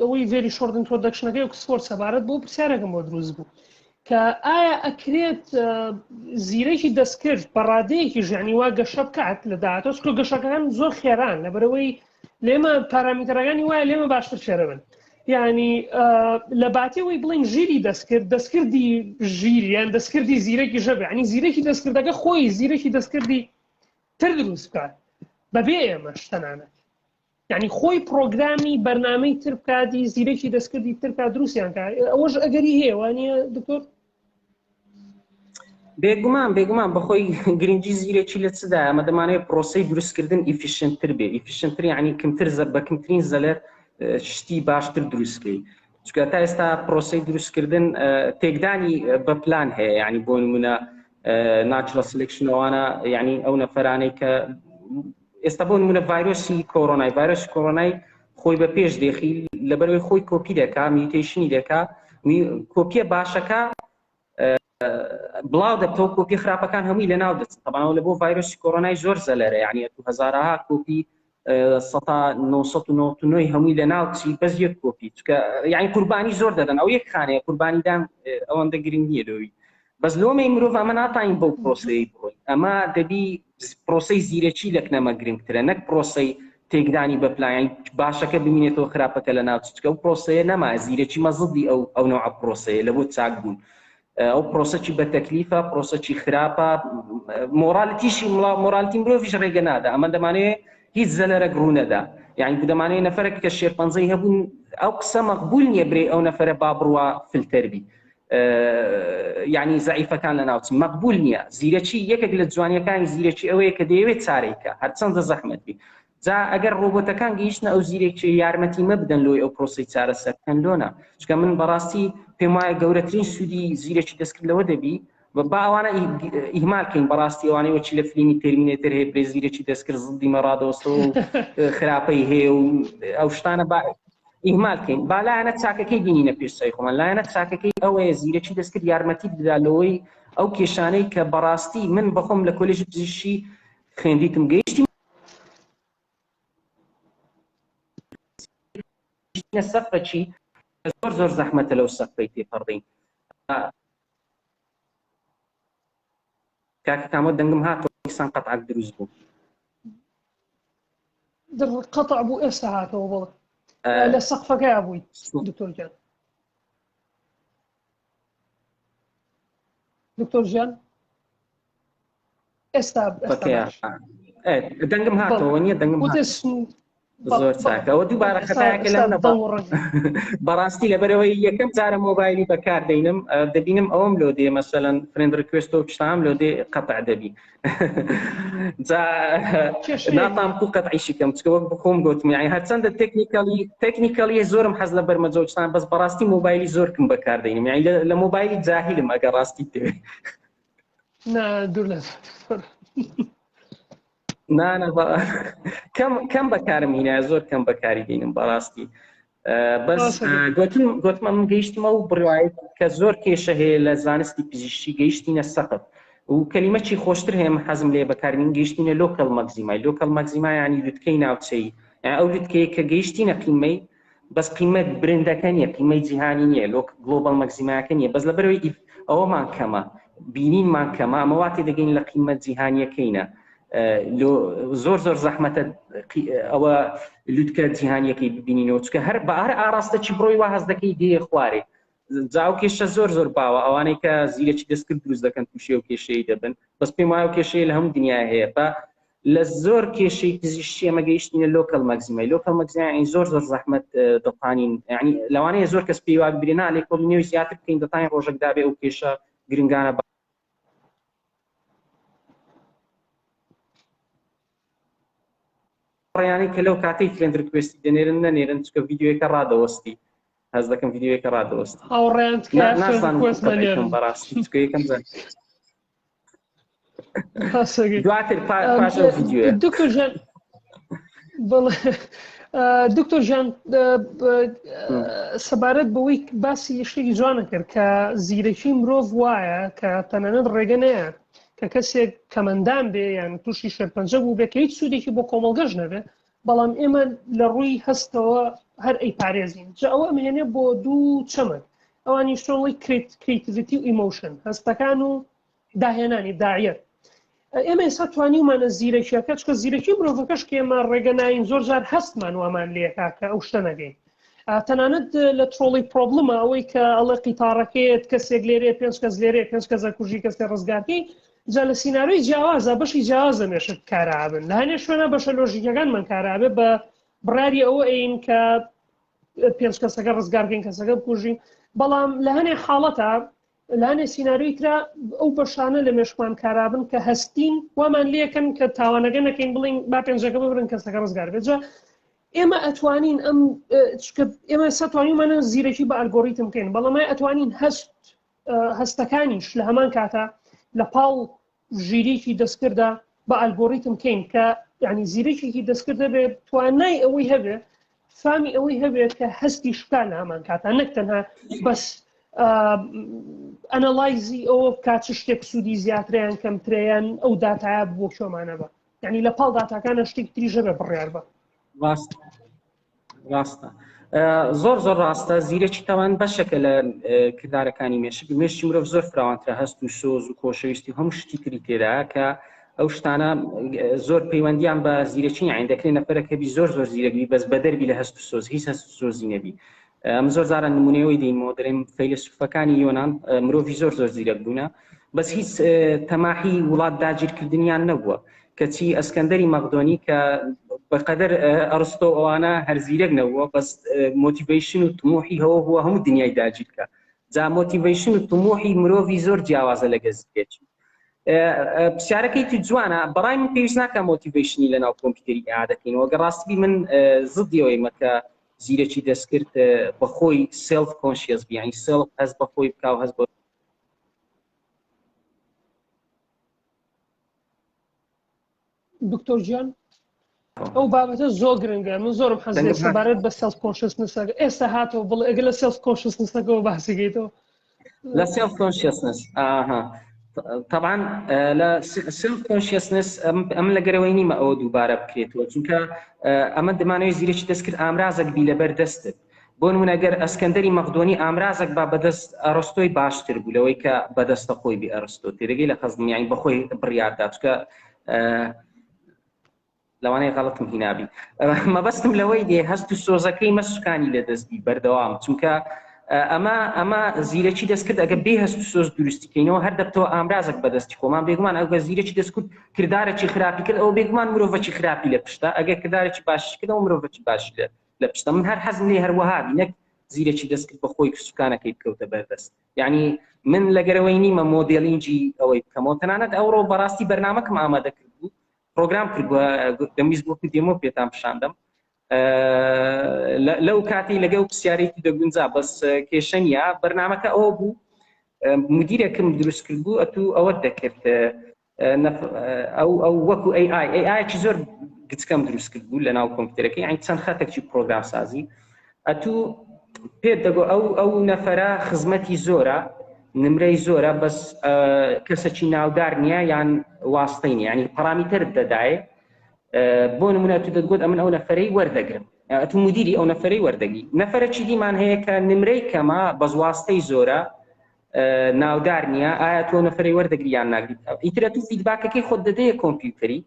ئەوەی ڤێری شۆرت ئینترۆدەکشنەکەی ئۆکسفۆرد سەبارەت بۆ پرسیارێکم بۆ دروست بوو کە ئایا ئەکرێت زیرەکی دەستکرد بە ڕادەیەکی ژیانی وا گەشە بکات لە داهاتوە چکە گەشەکەکان زۆر خێران لەبەرەوەی لێمە پارامێتەرەکانی وایە لێمە باشتر شێرە بن یعنی لە باتیەوەی بڵین ژیری دەستکردی ژیر یان دەستکردی زیرەکی ژەبێ ینی زیرەکی دەستکردەکە خۆی زیرەکی دەستکردی تر دروست بکات بەبێ ئێمەش تەنانەت یعنی خۆی پرۆگرامی بەرنامەی تر بکاتی زیرەکی دەستکردی تر کات دروستیان کات ئەوەش ئەگەری هەیە وانە دکتۆر بێگومان بەخۆی گرنگی زیرەکی لە چدا ئەمە دەمانێت پرۆسەی دروستکردن ئیفیشنتر بێ ئیفیشنتر یعنی کەمتر بە کەمترین زەلەر شتی باشتر دروستکەی چونکە تا ئێستا پرۆسی دروستکردن تێکدانی بە پلان هەیە، یعنی بۆ نمونە ناتچرال سلێکشن ئەوانە، یعنی ئەو نەفەرانەی کە ئێستا بۆ نمونە ڤایرۆسی کۆڕۆنای خۆی بە پێش دێخی لەبەرەوەی خۆی کۆپی دەکا، میوتیشنی دەکا، کۆپیە باشەکە بڵاو دەبتەوە، کۆپی خراپەکان هەمووی لەناو دەچێت. طبعا لە بۆ ڤایرۆسی کۆڕۆنای زۆر زەلەرە، یعنی هەزارها کۆپی 999 هەمووی لەناو چی بەس یەک کۆپی، چونکە یعنی قوربانی زۆر دەدەن، ئەو یەک خانەیە قوربانیدان ئەوەندە گرنگ نییە لەوەی. بەس لۆمەی مرۆڤ ئەمە ناتوانین بەو پرۆسەی بڕۆین، ئەمە دەبی پرۆسەی زیرەکی لە کنەمە گرنگترە، نەک پرۆسەی تێکدانی بە پلان باشەکە ببینێتەوە خراپەکە لە ناو، چکە ئەو پرۆسەیە نەما زیرەکی مەزدی ئەو نوع پرۆسەیە لە بۆ چاک بوون. ئەو پرۆسەی بە تەکلیفە، پرۆسەی خراپە، مۆرالیتیشی مۆرالیتی مرۆڤیش ڕێگە نادا. ئەمە دەمانەوێت هیچ زەلەرە ڕوو نەدا، یعنی دەمانەوێت نەفەرێک کە شێرپەنجەی هەبوون ئەو قسە مەقبول نییە برێ ئەو نەفەرە با بڕوا فلتەربی، یعنی زەعیفەکان لە ناوچی مەقبول نییە. زیرەکی یەکێک لە جوانیەکانی زیرەکی ئەوەیە کە دەیەوێت چارەیکە هەرچەندە زەحمەت بی. جا ئەگەر ڕۆبۆتەکان گەیشتنە ئەو زیرێکی یارمەتی مەبدەن لۆی ئەو پرۆسی چارەسەرکەن لۆنا، چکە من بەڕاستی پێم وایە گەورەترین سوودی زیرەکی دەستکردنەوە دەبی با ئەوانە ئیهمالکەین. بەڕاستی ئەوانەی وەچی لە فیلمی تێرمینێتر هەیە برێ زیرەکی دەستکرد زڵدی مەڕادۆستەوە و خراپەی هەیە و ئەو شتانە ئیهمالکەین. با لایەنە چاکەکەی بینینە پێشچای خۆمان، لایەنە چاکەکەی ئەوەیە زیرەکی دەستکرد یارمەتی بدالەوەی ئەو کێشانەی کە بەڕاستی من بەخۆم لە کۆلێژی پزیشکی خوێندیتم گەیشتی سەقفەکی زۆر زەحمەتە لەو سەقفەی تێپەڕدەین. کاکە کامۆ دەنگم هاتەوە ئیسان قەتعاک دروست بوو. قەتع بوو ئێستا هاتەوە بەڵێ لە سەقفەکەی بووی دکتۆر گیان. دکتۆر ژیان ئێستا دەنگم هاتەوە نییە دەنگم زۆر چاکە. ئەوە دووبارە خەتایەکە لەم بەڕاستی لەبەرەوەی یەکەم جارە مۆبایلی بەکاردەینم دەبینم ئەوەم لۆ دێ مەسەلەن فرێند ریکوێست و پشتام لۆ دێ قەتع دەبی ناتام کو قەتعیشی کەم، چکە وەک بخۆم گوتم یعنی هەرچەندە تێکنیکەلی زۆرم حەز لە بەرمەجۆچان، بەس بەڕاستی مۆبایلی زۆرکم بەکاردەینم، یعنی لە مۆبایلی جاهیلم ئەگەر ڕاستی دەوێت. دوور لە کەم بەکارم هینە، زۆر کەم بەکاری دێنم بەڕاستی. بەس گوتمە من گەیشتمە و بڕوایەت کە زۆر کێشە هەیە لە زانستی پزیشکی گەیشتینە سەقف و کەلیمەی خۆشتر هەیە حەزم لێ بەکاربین گەیشتینە لۆکەڵ مەگزیمای. لۆکەڵ مەگزیمای ینی لوتکەی ناوچەی، ئەو لوتکەیە کە گەیشتینە قیمەی بەس قیمەت برندەکە نییە، قیمەی جیهانی نییە، گلۆبەڵ مەگزیمایەکە نییە، بەس لەبەرەوەی ئەوەمان کەمە، بینینمان کەمە، ئەمەواتی دەگەین لە قیمەت جیهانیەکەینە. زۆر زەحمەتە ئەوە لوتکە جیهانیەکەی ببینینەوە، چکە هەر ئاراستە چی بڕۆی وا هەز دەکەی دێ خوارێ. جاو کێشە زۆر باوە، ئەوانەی کە زیرەکی دەستکرد دروست دەکەن تووشێ و کێشەی دەبن، بەس پێم وایە کێشەیە لە هەموو دنیا هەیە. بە لە زۆر کێشەی پزیشکی ئەمە گەیشتینە لۆکەڵ مەگزیمای. لۆکەڵ مەگزیمای زۆر زەحمەت دەتوانین، یعنی لەوانەیە زۆر کەس پێی وا ببرێ لێکۆڵینەوەی زیاتر بکەین دەتوانین ڕۆژێک دابێ ئەو کێشە گرنگانە ڕیانی کە لەو کاتەی فرێند ریکوێستی دەنێرن نەنێرن، چکە ڤیدیۆیەکە ڕادەوەستی، هەز دەکەم ڤیدیۆیەکە ڕادەوەستی نازانم بەڕاستی چکە یەکەم زان دواتر پاش ئەو ڤیدیۆیە. دکتۆر ژیان سەبارەت بەوەی باسی شتێکی جوانە کرد کە زیرەکی مرۆڤ وایە کە تەنانەت ڕێگە نەیە کە کەسێک کەمەندان بێ یان تووشی شێرپەنجە بوو بێ کە هیچ سوودێکی بۆ کۆمەڵگەش نەبێ، بەڵام ئێمە لە ڕووی هەستەوە هەر ئەی پارێزین. جا ئەوە ئەمێنێ بۆ دوو چەمەک، ئەوانی شتۆڵی کریتیڤیتی و ئیمۆشن، هەستەکان و داهێنانی داعیەت. ئێمە ئێستا توانیمانە زیرەکیەکە، چکە زیرەکی مرۆڤەکەش کە ئێمە ڕێگە ناین زۆر جار هەستمان وامان لێکا کە ئەو شتە نەگەین. تەنانەت لە ترۆڵی پرۆبلمە ئەوەی کە ئەڵێ قیتارەکەیت کەسێک لێرێ 5 کەس لێرێ 5 کەس کوژی کەسێ ڕزگارکەی، جا لە سیناروی جیاوازە بەشی جیاوازە مێشت کارابن، لە هەنێ شوێنە بەشە لۆژیکەکانمان کارابێ بە بڕاری ئەوە ئەین کە 5 کەسەکە ڕزگارکەین کەسەکە بکوژین، بەڵام لە هەنێ حاڵەتە لە هەنێ سیناروی ترا ئەو بەشانە لە مێشمان کارابن کە هەستین وامان لێکن کە تاوانەکە نەکەین بڵین با 5ەکە ببرن کەسەکە ڕزگار بێت. جا ئێمە ئەتوانین ئێمە سەتوانیمانە زیرەکی بە ئەلگۆریتم بکەین، بەڵام ئەتوانین هەستەکانیش لە هەمان کاتە لە پاڵ ژیرێکی دەستکردا بە ئەلگۆریتم بکەین کە یعنی زیرەکێکی دەستکردە بێت توانای ئەوەی هەبێت فامی ئەوەی هەبێت کە هەستی شکال لە هەمان کاتە نەک تەنها بەس ئەنەلایزی ئەوە بکات چ شتێک سوودی زیاتریان کەمتریان ئەو داتایە بۆ شۆمانە بە یعنی لە پاڵ داتاکانە شتێک تریژە بێ بڕیار بە ڕاستە زۆر ڕاستە زیرەکی تاوان بەشەکە لە کردارەکانی مێشتی مرۆڤ زۆر فراوانترە هەست و سۆز و خۆشەویستی و هەموو شتی تری تێدا کە ئەو شتانە زۆر پەیوەندیان بە زیرەکی عین دەکرێت نەفەرەکەبی زۆر زیرەکبی بەس بە دەربی لە هەست و سۆز هیچ هەست و سۆزی نەبی ئەم زۆر جاران نمونەوەی دەینەوە دەڵێن فەیلسوفەکانی یۆنان مرۆڤی زۆر زیرەک بوونە بەس هیچ تەماحی وڵات داگیرکردنیان نەبووە کەچی ئەسکەندەری مەقدۆنی کە بەقەدەر ئەرستۆ ئەوانە هەر زیرەک نەبووە بەس مۆتیڤیشن و طموحی هەوە بووە هەموو دنیای داگیرکە جا مۆتیڤیشن و طموحی مرۆڤی زۆر جیاوازە لە گەزیرێکی پرسیارەکەی تو جوانە بەڕای من پێویست ناکە مۆتیڤیشنی لە ناو کۆمپیوتەری ئاعادەکەینەوە گە ڕاستی من زدیەوەی مەکە زیرەکی دەستکرد بەخۆی سێلف کۆنشیەس بی یعنی سێلف هەز بەخۆی بکا و هەز بۆ دکتۆر گیان ئەو بابەتە زۆر گرنگە من زۆرم حەز سەبارەت بە سێلف کۆنشیەسنەسەکە ئێستا هاتەوە بڵێ ئەگەر لە سێلف کۆنشیەسنەسەکەەوە باسیگەیتەوە لە سێلف کۆنشیەسنس طبعا لە سێلف کۆنشیەسنس ئەم لەگەرەوەی نیمە ئەوە دووبارە بکرێتەوە چونکە ئەمە دەمانەوەی زیرەکی دەستکرد ئامرازێک بی لەبەر دەستت بۆ نمونەگەر ئەسکەندەری مەقدۆنی ئامرازێک با بەدەست ئەرستۆی باشتر بوو لەوەی کە بەدەستە خۆی بی ئەرستۆ تێرەگەی لە خەزم یانی بەخۆی بڕیاردا چکە لەوانەیە غەڵەتم هینابی مەبەستم لەوەی دێ هەست و سۆزەکەی مەسوکانی لە دەستبی بەردەوام چونکە ئەمە زیرەکی دەستکرد ئەگە بێ هەست و سۆز دروستیکەینەوە هەر دەبتەوە ئامرازێک بەدەستی خۆمان بێگومان ئەگە زیرەکی دەستکرد کردارێکی خراپی کرد ئەو بێگومان مرۆڤەکی خراپی لە پشتە ئەگە کردارێکی باشی کردەوە مرۆڤەکی باشی لە پشتە من هەر حەزم لێ هەروەهابی نەک زیرەکی دەستکرد بە خۆی سوکانەکەی بکەوتە بەردەست یعنی من لەگەرەوەی نیمە مۆدێلینجی ئەوەی بکەمەوە تەنانەت ئەوڕۆ بەڕاستی بەرنامەکەم ئامادە کرد بوو پرۆگرام کردووە دەمویست بۆ دێمۆ پێتان پیشاندەم لەو کاتی لەگەڵ پرسیارێکی دەگونجا بەس کێشەنیا بەرنامەکە ئەوە بوو مدیرێکم دروست کرد بوو ئەتوو ئەوە دەکرد ئەو وەکو ئەیکی زۆر گچکەم دروست کرد بوو لە ناو کۆمپیوتەرەکەی یعنی چەند خەتێکی پرۆگرام سازی ئەتوو پێت دەگۆ ئەو نەفەرە خزمەتی زۆرە نمرەی زۆرە بەس کەسێکی ناودار نییە یان واستەی نیە ینی پەرامیتەرت دەدایێ بۆ نمونە تو دەتگوت ئەمن ئەو نەفەرەی وەردەگرم ئەتو مدیری ئەو نەفەرەی وەردەگی نەفەرەکی دیمان هەیە کە نمرەی کەمە بەس واستەی زۆرە ناودار نییە ئایا تۆ نەفەرەی وەردەگری یان ناگریت ئیترە تو فیدباکەکەی خۆت دەدەیە کۆمپیوتەری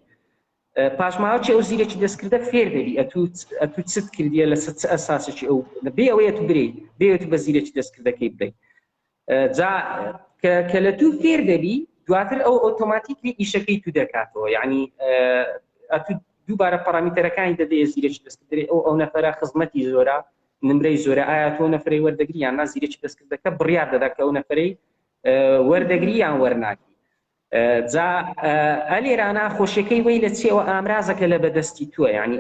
پاشماوەی ئەو زیرەکی دەستکردە فێر دەبی ئەتو چت کردیە لە ئەساسێکی ئەو بێ ئەوەیە تو برێ بێت بە زیرەکی دەستکردەکەی بدەیت جا کە لە تو فێر دەبی دواتر ئەو ئۆتۆماتیکی ئیشەکەی تو دەکاتەوە یعنی ئەتو دووبارە پەرامیتەرەکانی دەدەیە زیرەکی دەستکردێ ئەو نەفەرە خزمەتی زۆرە نمرەی زۆرە ئایا تۆ نەفەرەی وەردەگری یان نا زیرەکی دەستکردەکە بڕیار دەدا کە ئەو نەفەرەی وەردەگری یان وەرناگری جا ئەلێرانە خۆشیەکەی وەی لە چێەوە ئامرازەکە لە بەدەستی تووە یعنی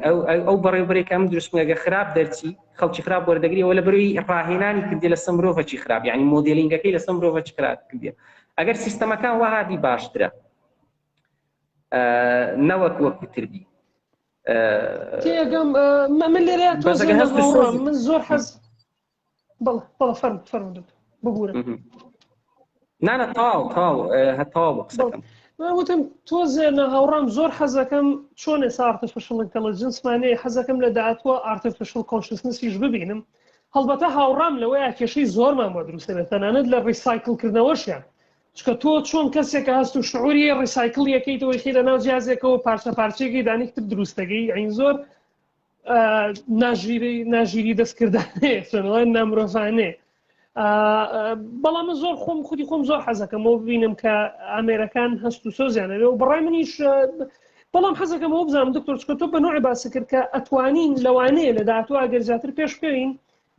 ئەو بەڕێوبەرێکم دروستمەگە خراپ دەرچی خەڵکی خراپ وەردەگریەوە لە بەروی ڕاهێنانی کردێ لە سم مرۆڤەکی خراپ یعنی مۆدێلینگەکەی لە سم مرۆڤەکی خراپ کردێ ئەگەر سیستەمەکان وەهابی باشترە نەوەک وەکوتربی تێگەم من لێرە من زۆر حەز بەڵە فەرمودت ببوورە نانە تاو هەتاوە بە قسەکەم وتم تۆزێ نە هاوڕام زۆر حەزەکەم چۆن ئێستا ئارتیفیشڵ ئینتەلیجەنسمانەیە حەزەکەم لە داهاتوە ئارتیفیشڵ کۆنشسنسیش ببینم هەڵبەتە هاوڕام لەوەیە کێشەی زۆرمان بۆ دروستە بێت تەنانەت لە ڕیسایکڵکردنەوەشیان چکە تۆ چۆن کەسێکە هەست و شعوری ڕیسایکڵ یەکەیتەوەی خی لە ناو جیازێکەوە پارچە پارچێکی دانیکتر دروستەکەی ئەین زۆر ناژیری دەستکردانەیە چۆنڵێن نامرۆڤانێ بەڵام زۆر خودی خۆم زۆر حەزەکەمەوە ببینم کە ئامێرەکان هەست و سۆزیانەوێ و بەڕای منیش بەڵام حەزەکەمەوە بزانم دکتۆر چکە تۆ بە نوعی باسی کرد کە ئەتوانین لەوانەیە لە داهاتوە ئەگەر زیاتر پێش بکەین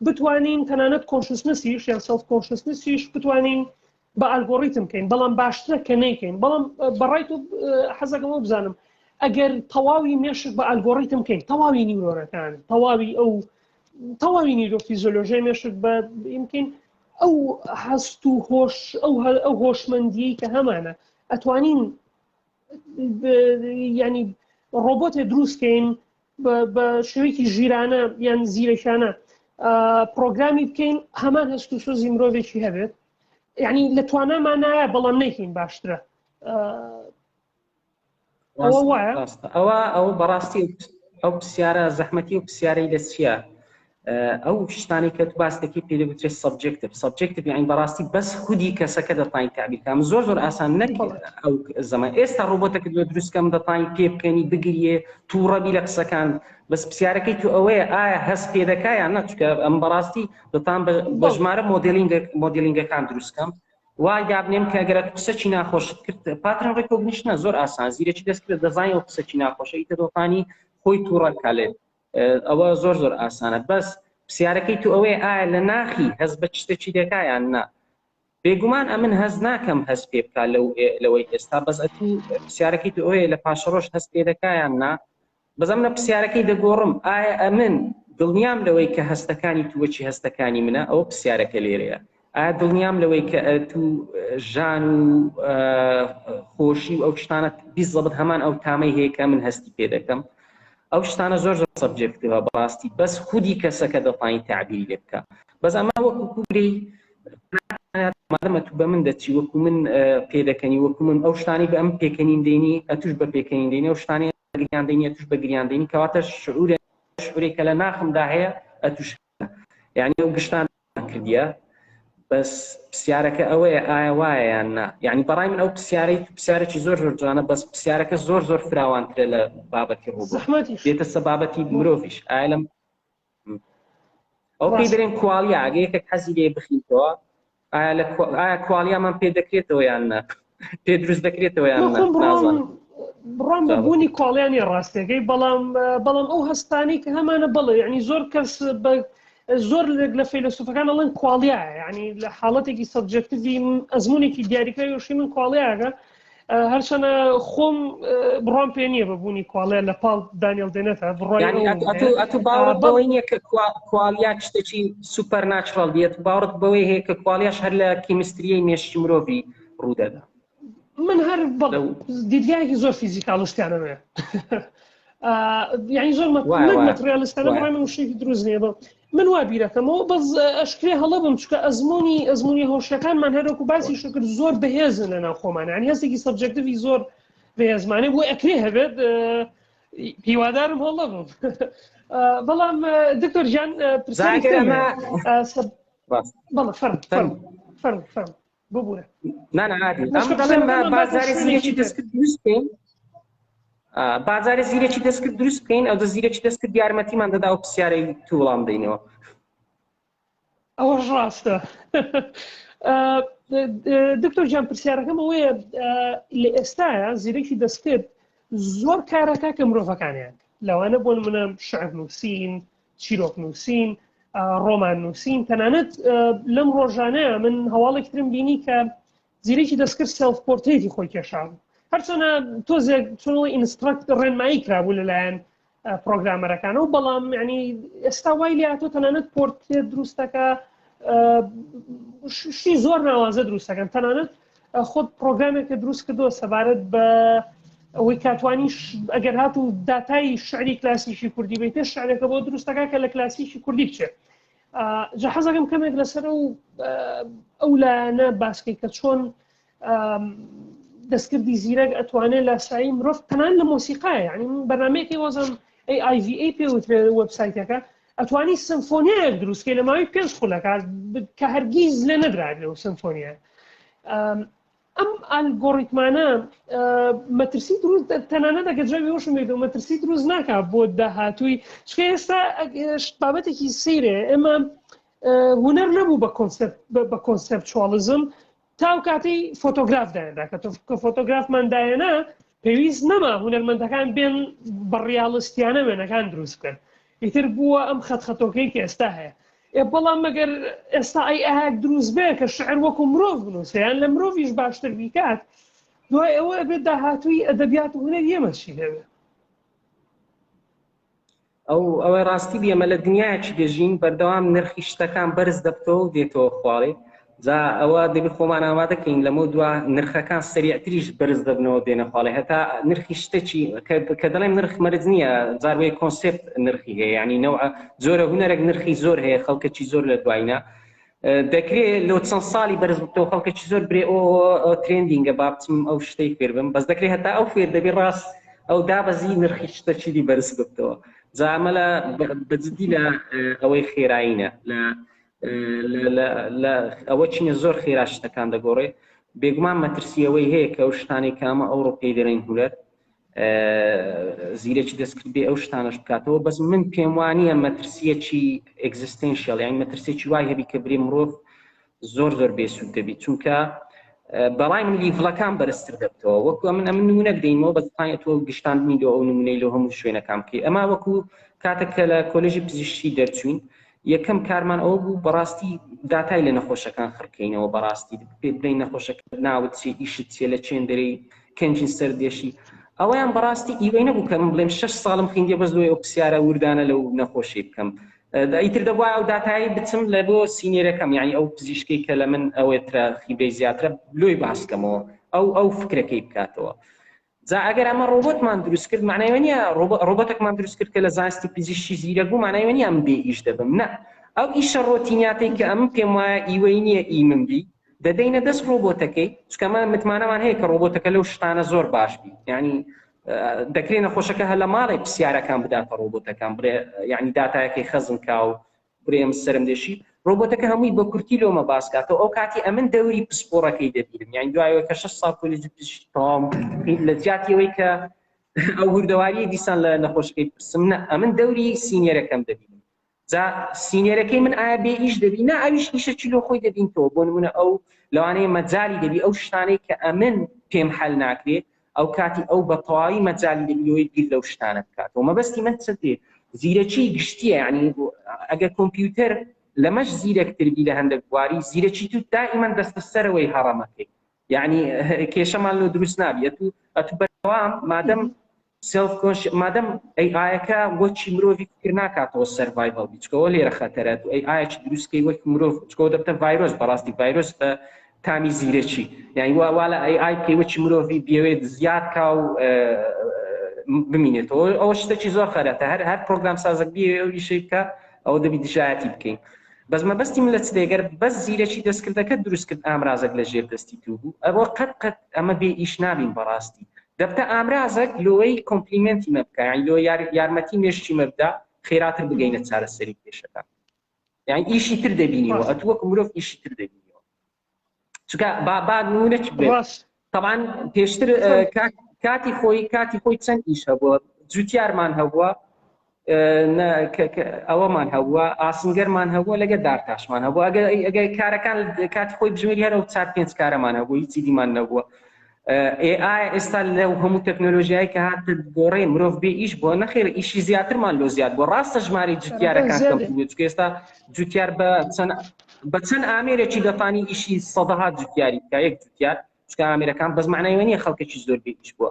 بتوانین تەنانەت کۆنشسنسیش یان سەلف کۆنشسنسیش بتوانین بە ئەلگۆریتم بکەین بەڵام باشترە کە نەیکەین بەڵام بەڕای تۆ حەزەکەمەوە بزانم ئەگەر تەواوی مێشک بە ئەلگۆڕیتم بکەین تەواوی نیورۆنەکان تەواوی نیرۆفیزیۆلۆژیای مێشک بە بکەین ئەو هەست و هۆش ئەو هۆشمەندیی کە هەمانە ئەتوانین ینی ڕۆبۆتێ دروستکەین بە شێوەیەکی ژیرانە یان زیرەکانە پرۆگرامی بکەین هەمان هەست و سۆزی مرۆڤێکی هەبێت یعنی لە توانامان نایە بەڵام نەیکەین باشترە ئەوە وایە ئەو بەڕاستی ئەو پرسیارە زەحمەتی و پرسیارەی لە چییە ئەو شتانی کە تو باس دەکەی پێ دەگوترێت سەبجێکتیڤ یعنی بەڕاستی بەس خودی کەسەکە دەتوانین تعبیر بکەم زۆر ئاسان نەک ئەو زەمان ئێستا ڕۆبۆتێکت دروستکەم دەتوانین پێ بکەنی بگریێ تووڕەبی لە قسەکان بەس پرسیارەکەی تو ئەوەیە ئایا هەست پێ دەکا یان نە چونکە ئەم بەڕاستی دەتوان بە ژمارە مۆدێلینگەکان دروستکەم وای دابنێم کە ئەگەر قسەی ناخۆشت کرد پاترن ڕێکۆگنیشنە زۆر ئاسان زیرەکی دەست کرد دەزانین ئەو قسەی ناخۆشە ئیتر دەتوانی خۆی تووڕەکە لێ ئەوە زۆر ئاسانە بەس پرسیارەکەی تو ئەوەیە ئایا لە ناخی هەز بە شتێکی دەکا یان نا بێگومان ئەمن هەز ناکەم هەست پێ بکە لەوەی ئێستا بەس ئەتوو پرسیارەکەی تو ئەوەیە لە پاشەڕۆژ هەست پێ دەکا یان نا بەزەم لە پرسیارەکەی دەگۆڕم ئایا ئەمن دڵنیام لەوەی کە هەستەکانی تووەچی هەستەکانی منە ئەوە پرسیارەکە لێرەیە ئایا دڵنیام لەوەی کە تو ژان و خۆشی و ئەو شتانە بیزەبت هەمان ئەو تامەی هەیە کە من هەستی پێ دەکەم ئەو شتانە زۆر سەبجێکتیڤە بەڕاستی بەس خودی کەسەکە دەتوانین تعبیری لێ بکە بەس ئەمە وەکو کوری مادەمە تو بە من دەچی وەکو من پێ دەکەنی وەکو من ئەو شتانی بە ئەم پێکەنین دێنی ئەتوش بە پێکەنین دێنی ئەو شتانی گریان دێنی ئەتوش بە گریان دێنی کەواتە شعورێکە لە ناخمدا هەیە ئەتوش یعنی ئەو گشتان کردیە بەس پرسیارەکە ئەوەیە ئایا وایە یان نا یعنی بەڕای من ئەو پرسیارێکی زۆر جوانە بەس پرسیارەکە زۆر فراوانترە لە بابەتی ڕۆبۆت دێتە سە بابەتی مرۆڤیش ئایا لەم ئەو پێی دەرێن کواڵیا ئەگە یەکێک حەزی لێ بخیتەوە ئایا کواڵیامان پێ دەکرێتەوە یان نا پێ دروست دەکرێتەوە یان نازانم بڕام بە بوونی کواڵیانی ڕاستەکەی بەڵام ئەو هەستانی کە هەمانە بڵێ یعنی زۆر کەس زۆر لە فەیلسوفەکان ئەڵێن کواڵیایە یعنی لە حاڵەتێکی سەبجێکتیڤی ئەزمونێکی دیاریکراوی وشی من کواڵیایەکە هەرچەنە خۆم بڕام پێ نییە بەبوونی کواڵیە لە پاڵ دانیێڵ دێنێتە ئەتو باوەڕ بەوەی نییە کە کواڵیا شتێکی سوپەر ناچڕەڵ بێت باوەڕت بەوەی هەیە کە کواڵیاش هەر لە کیمیستریەی مێشکی مرۆڤی ڕوودەدا من هەر دیدگایەکی زۆر فیزیکاڵ شتیانەوەیە یعنی زۆر مەتریالیستانە بڕای من شتێکی دروست نییە من وا بیرەکەمەوە بەس ئەشکرێ هەڵە بم چکە ئەزمونی هۆشەکانمان هەرۆکو باسی شکرد زۆر بەهێزن لە ناو خۆمانە ینی هەستێکی سەبجێکتیڤی زۆر بەهێزمانێ بۆ ئەکرێ هەبێت هیوادارم هەڵە بم بەڵام دکتۆر گیان فەرم ببوورە نانعادی بازارێ زیرێکی دەستکرد دروست بکەین بازارێ زیرێکی دەستکرد دروست بکەین ئەو زیرێکی دەستکرد یارمەتیمان دەدا و پرسیارەی تو وەڵام دەینەوە ئەوەش ڕاستە دکتۆر گیان پرسیارەکەم ئەوەیە لە ئێستاە زیرێکی دەستکرد زۆر کارەکە کە مرۆڤەکانیان لەوانە بۆ منە شعر نووسین چیرۆک نووسین ڕۆمان نووسین تەنانەت لەم ڕۆژانەیە من هەواڵێکی ترم بینی کە زیرێکی دەستکرد سێلف پۆرتێتی خۆی کێشاو هەرچەنە تۆزێک چۆنەوەی ئینستراکت ڕێنمایی کرابوو لەلایەن پرۆگرامەرەکانەوە بەڵام ینی ئێستا وای لێهاتۆ تەنانەت پۆرتێت دروستەکە شتی زۆر ناوازە دروستەکەن تەنانەت خۆت پرۆگرامێکە دروست کردەوە سەبارەت بە ئەوەی کاتوانی ئەگەر هات و داتای شعری کلاسیکی کوردی بیتێ شعرێکە بۆ دروستەکە کە لە کلاسیکی کوردی بچێت جا حەزەکەم کەمێک لەسەر ئەو لایەنە باسکەی کە چۆن دەستکردی زیرەک ئەتوانێت لاسایی مرۆڤ تەنان لە مۆسیقایە یعنی بەرنامەیەکی وەزم AIVA پێوترێت وەبسایتەکە ئەتوانی سمفۆنیایەک دروستکەی لە ماوەی 5 خولەکە کە هەرگیز لێ نەدرات لەو سمفۆنیە ئەم ئالگۆڕیتمانە مەترسی دروست تەنانەت ئەگە جاوی وەشم بێت و مەترسی دروست ناکات بۆ داهاتووی چکە ئێستا بابەتێکی سەیرێ ئێمە هونەر نەبوو بە کۆنسێپچواڵیزم تاو کاتی فۆتۆگراف دایەندا کە فۆتۆگرافمان دایەنە پێویست نەما هونەرمەندەکان بێن بە ڕیاڵستیانە وێنەکان دروست بکەن ئیتر بووە ئەم خەتخەتۆکەی کە ئێستا هەیە بەڵام مەگەر ئێستا ئەیک دروست بێ کە شعر وەکو مرۆڤ بنووسێ یان لە مرۆڤیش باشتر بیکات دوای ئەوە بێت داهاتووی ئەدەبیات و هونەر ئێمەشی هەبێ ئەوە ڕاستی بێمە لە دنیاچی دەژین بەردەوام نرخی شتەکان بەرز دەبتەوە و دێتەوە خواڵێ جا ئەوە دەبێت خۆمان ئامادەکەین لەمە دووە نرخەکان سریعتریش بەرز دەبنەوە دێنە خواڵێ هەتا نرخی شتێکی کە دەڵێم نرخ مەرج نییە جاروەیە کۆنسێپت نرخی هەیە یعنی نەوع زۆرە هونەرێک نرخی زۆر هەیە خەڵکەکی زۆر لە دوایینە دەکرێت لەو چەند ساڵی بەرز بکەوە خەڵکێکی زۆر برێ ئەو ترێندینگە با بچم ئەو شتەی فێر بم بەس دەکرێت هەتا ئەو فێر دەبێت ڕاست ئەو دابەزی نرخی شتەچی بەرز بکەوە زعما بەجددی لە ئەوەی خێرایینە لە ئەوە چینە زۆر خێرا شتەکان دەگۆڕێ بێگومان مەترسیەوەی هەیە کە ئەو شتانی کامە ئەوڕۆپی دەرەین هولەر زیرەکی دەستکرد بێ ئەو شتانەش بکاتەوە بەس من پێم وانییە مەترسیەکی ئەگزیستێنشیەڵ یان مەترسێکی وای هەبی کە برێ مرۆڤ زۆر زۆر بێسوود دەبێت چونکە بەڵای من لیڤڵەکان بەرزتر دەبتەوە وەکو من نمونە بدەینەوە بەتوانێت تۆ گشتاندنی لە ئەو نمونەی لە هەموو شوێنەکان بکەی ئەما وەکو کاتێک کە لە کۆلێژی پزیشکی دەرچوین یەکەم کارمان ئەوە بوو بەڕاستی داتای لە نەخۆشەکان خڕکەینەوە بەڕاستی پێ بڵین نەخۆشەکە ناوت چی ئیشت چێ لە چێن دەرەی کەنجین سەردێشی ئەوەیان بەڕاستی ئیوەی نەبوو کە من بڵێم 6 ساڵم خوێندێ بەس دوێ ئەو پرسیارە وردانە لەو نەخۆشی بکەم ئیتر دەبووە ئەو داتایی بچم لە بۆ سینیەرەکەم یعنی ئەو پزیشکی کە لە من ئەوێترە خیبەی زیاترە لۆی باسکەمەوە ئەو فکرەکەی بکاتەوە جا ئەگەر ئەمە ڕۆبۆتمان دروست کرد معنای نییە ڕۆبۆتێکمان دروست کرد کە لە زانستی پزیشکی زیرەک بوو معنای نییە من بێ ئیش دەبم نە ئەو ئیشە ڕۆتینیاتێک کە ئەم پێم وایە ئیوەی نییە ئی من بی دەدەینە دەست ڕۆبۆتەکەی چکەمە متمانەمان هەیە کە ڕۆبۆتەکە لەو شتانە زۆر باش بی یعنی دەکرێت نەخۆشەکە هە لە ماڵی پرسیارەکان بداتە ڕۆبۆتەکان بڵێ یعنی داتایەکەی خەزم کا و برێم سرم دێشی ڕۆبۆتەکە هەمووی بە کورتی لۆمە باسکاتەوە ئەو کاتی ئەمن دەوری پسپۆڕەکەی دەبینم یعنی دوایەوە کە 6 ساڵ کۆلێجی پزیشکی تەواو لە جیاتیەوەی کە ئەو هوردەواریە دیسان لە نەخۆشەکەی پرسم نە ئەمن دەوری سینیەرەکەم دەبینم جا سینیەرەکەی من ئایا بێ ئیش دەبی نە ئەویش ئیشەکی لۆ خۆی دەبینەوە بۆ نمونە ئەو لەوانەیە مەجای دەبی ئەو شتانەی کە ئەمن پێم حەل ناکرێت ئەو کاتی ئەو بە تەواوی مەجای دەبیەوەی بیر لەو شتانە بکاتەوە مەبەستی من چ دێ زیرەکی گشتیە یعنی ئەگەر کۆمپیوتەر لەمەش زیرەکتر بی لە هەندێک بواری زیرەکی تو دائیمەن دەستە سەرەوەی هەڕەمەکەی یعنی کێشەمان لۆ دروست نابێت ئەتو بەردەوام مادەم سلف مادەم ئەیکە وەکی مرۆڤی فکر ناکاتەوە سەرڤایڤڵ بیچکەوە لێرە خەتەرەت و ئایکی دروستکەی وەک مرۆڤ چکەوە دەبتە ڤایرۆس بەڕاستی ڤایرۆس بە تامی زیرەکی یعنی وا لە ئای پێوەکی مرۆڤی بێوێت زیاد کا و بمینێتەوە ئەوە شتێکی زۆر خەرەتە هەر پرۆگرام سازەک بێ ئەو ئیشەی بکە ئەوە دەبی دژایەتی بکەین بەس مەبەستی من لە چ دەگەر بەس زیرەکی دەستکردەکە دروست کرد ئامرازێک لە ژێر دەستی تو بوو ئەوە قەت ئەمە بێ ئیش نابین بەڕاستی دەبتە ئامرازێک لۆی کۆمپلیمنتی مە بکە یعنی لۆ یارمەتی مێشتی مەبدا خێراتر بگەینە چارەسەری کێشەکە یعنی ئیشی تر دەبینیەوە ئەتو وەکو مرۆڤ ئیشی تر دەبینیەوە چونکە با نمونەی بێت طبعا پێشتر کاتی خۆی چەند ئیش هەبووە جوتیارمان هەبووە ئەوەمان هەبووە ئاسنگەرمان هەبووە لەگە دارتاشمان هەبووە ئەگەر کارەکان کاتی خۆی بژمێری هەرە و 4-5 کارەمان هەبووە هیچی دیمان نەبووە AI ئێستا لەو هەموو تەکنۆلۆژیایی کە هاتە گۆڕێ مرۆڤ بێ ئیش بۆ نەخێر ئیشی زیاترمان لۆ زیاد بۆ ڕاستە ژماری جوتیارەکان کەم بوو چونکە ئێستا جوتیار بە چەند ئامێرێکی دەتوانی ئیشی سەدەها جوتیاری بکە یەک جوتیار چونکە ئامێرەکان بەس معنای نییە خەڵکێکی زۆر بێ ئیش بووە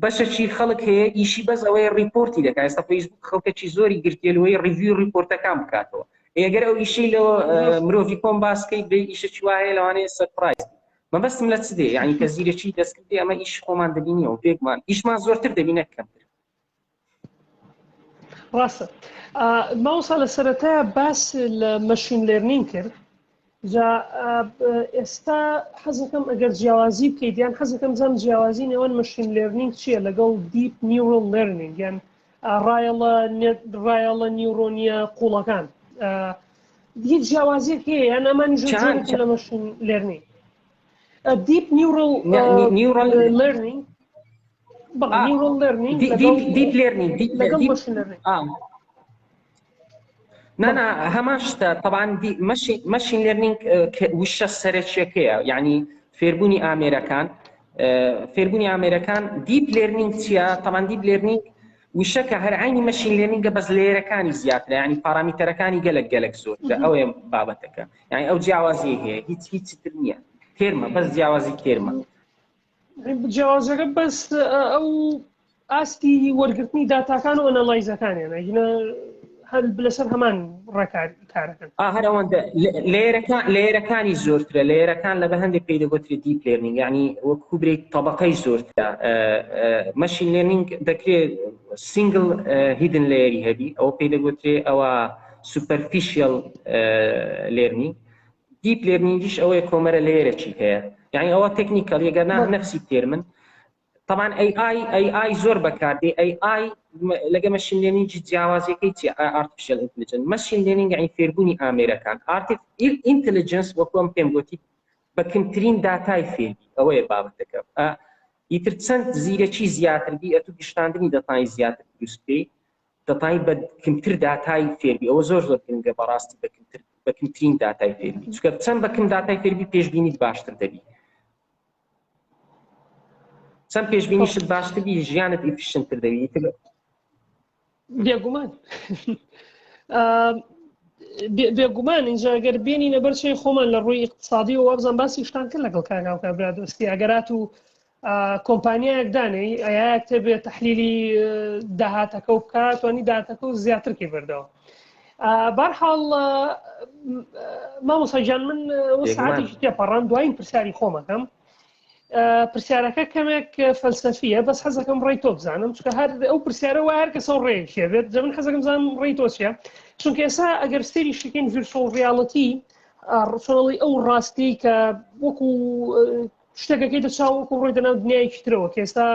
بەشێکی خەڵک هەیە ئیشی بەس ئەوەی ریپۆرتی دەکات ئێستا فەیسبوک خەڵکێکی زۆری گرتێلەوەی ریڤیو ریپۆرتەکان بکاتەوە ئەگەر ئەو ئیشەی لەوە مرۆڤی کۆم باسکەی بێ ئیشەکی وایە لەوانەیە سەرپرایز مەبەستم لە چ دێ یعنی کە زیرەکی دەستکردی ئەمە ئیش خۆمان دەبینیەوە پێکمان ئیشمان زۆرتر دەبینە کەمتر ڕاستە ماوەسا لە سەرەتایە باس لە مەشین لێرنینگ کرد جا ئێستا حەزەکەم ئەگەر جیاوازی بکەیت یان حەزەکەم زانم جیاوازی نێوان مەشین لێرنینگ چییە لەگەڵ دیپ نیورال لێرنینگ یان ڕایەڵە نیورۆنیە قوڵەکان هیچ جیاوازیەک هەیە یان ئەمانی ژۆرێکی لە مەشین لێرنینگ deep neural learning neural learning deep learning نه هەمان شتە طبعا مەشین لێرنینگ وشە سەرەکیەکەیە یعنی فێربوونی ئامێرەکان دیپ لێرنینگ چییە طبعا دیپ لێرنینگ وشەکە هەر عینی مەشین لێرنینگە بەس لێرەکانی زیاترە یعنی پارامترەکانی گەلک زۆر ئەوەیە بابەتەکە یعنی ئەو جیاوازی هەیە هیچ تر نییە تێرمە بەس جیاوازی تێرمە جیاوازەکە بەس ئەو ئاستی وەرگرتنی داتاکان و ئەنەڵایزەکانیان ئەگەنە هەر لەسەر هەمان ڕێکار کارەکەن. هەر ئەوەندە لێرەکانی زۆرترە، لێرەکان لە بە هەندێک پێی دەگوترێت دیپ لێرنینگ، یعنی وەکو برێک تەبەقەی زۆرترە. مەشین لێرنینگ دەکرێت سینگل هیدن لێری هەبی، ئەوە پێی دەگوترێت ئەوە سوپەرفیشیەل لێرنینگ. دیپ لێرنینگیش ئەوەیە کۆمەرە لێرەکی هەیە، یعنی ئەوە تێکنیکەڵ یەگەنا نەفسی تێرمن. طبعا AI زۆر بەکاردێ. AI لەگە مەشین لێرنینگی جیاوازیەکەی چی؟ ئارتفیشیەل ئینتلیجنس. مەشین لێرنینگ یعنی فێربوونی ئامێرەکان. ئارتفیشیەل ئینتلیجنس وەکوم پێم گوتی بە کەمترین داتای فێربی، ئەوەیە بابەتەکە. ئیتر چەند زیرەکی زیاتر بی ئەتو گشتاندنی دەتای زیاتر دروست بێ، دەتای بە کەمتر داتای فێربی. ئەوە زۆر گرنگە بەڕاستی بە کەمترین داتای فێربی، چونکە چەند بە کەم داتای فێربی پێشبینیت باشتر دەبی. چەند پێشبینیشت باشتر بی ژیانت ئیفیشنتر دەبی. بێگومان اینجا ئەگەر بێنینە بەرچەی خۆمان لە ڕووی اقتصادی و وەبزان باسی شتان کرد لەگەڵ کاکاوکە برادۆستی ئەگەرات و کۆمپانیایەک دانەی ئەیە تێبێت تەحلیلی داهاتەکە و بکات توانی داهاتەکە و زیاتر کێ بەردەوە. بەرحاڵ مامۆستا گیان من ساعتێکی تێپەڕان دوایین پرسیاری خۆمەکەم. پرسیارەکە کەمێک فەلسەفیە بەس حەزەکەم ڕێی تۆ بزانم، چونکە هەر ئەو پرسیارە وایە هەر کەسە ڕێیەکێ بێت. جا من حەزەکەم بزانم ڕێی تۆ چییە، چونکە ئێستا ئەگەر سەیری شتێکین ڤیرچوەڵ ڕیاڵەتی ڕۆڵی ئەو ڕاستی کە وەکو شتێکەکەی دەچاو وەکو ڕۆی دەناو دنیایەکی ترەوە کە ئێستا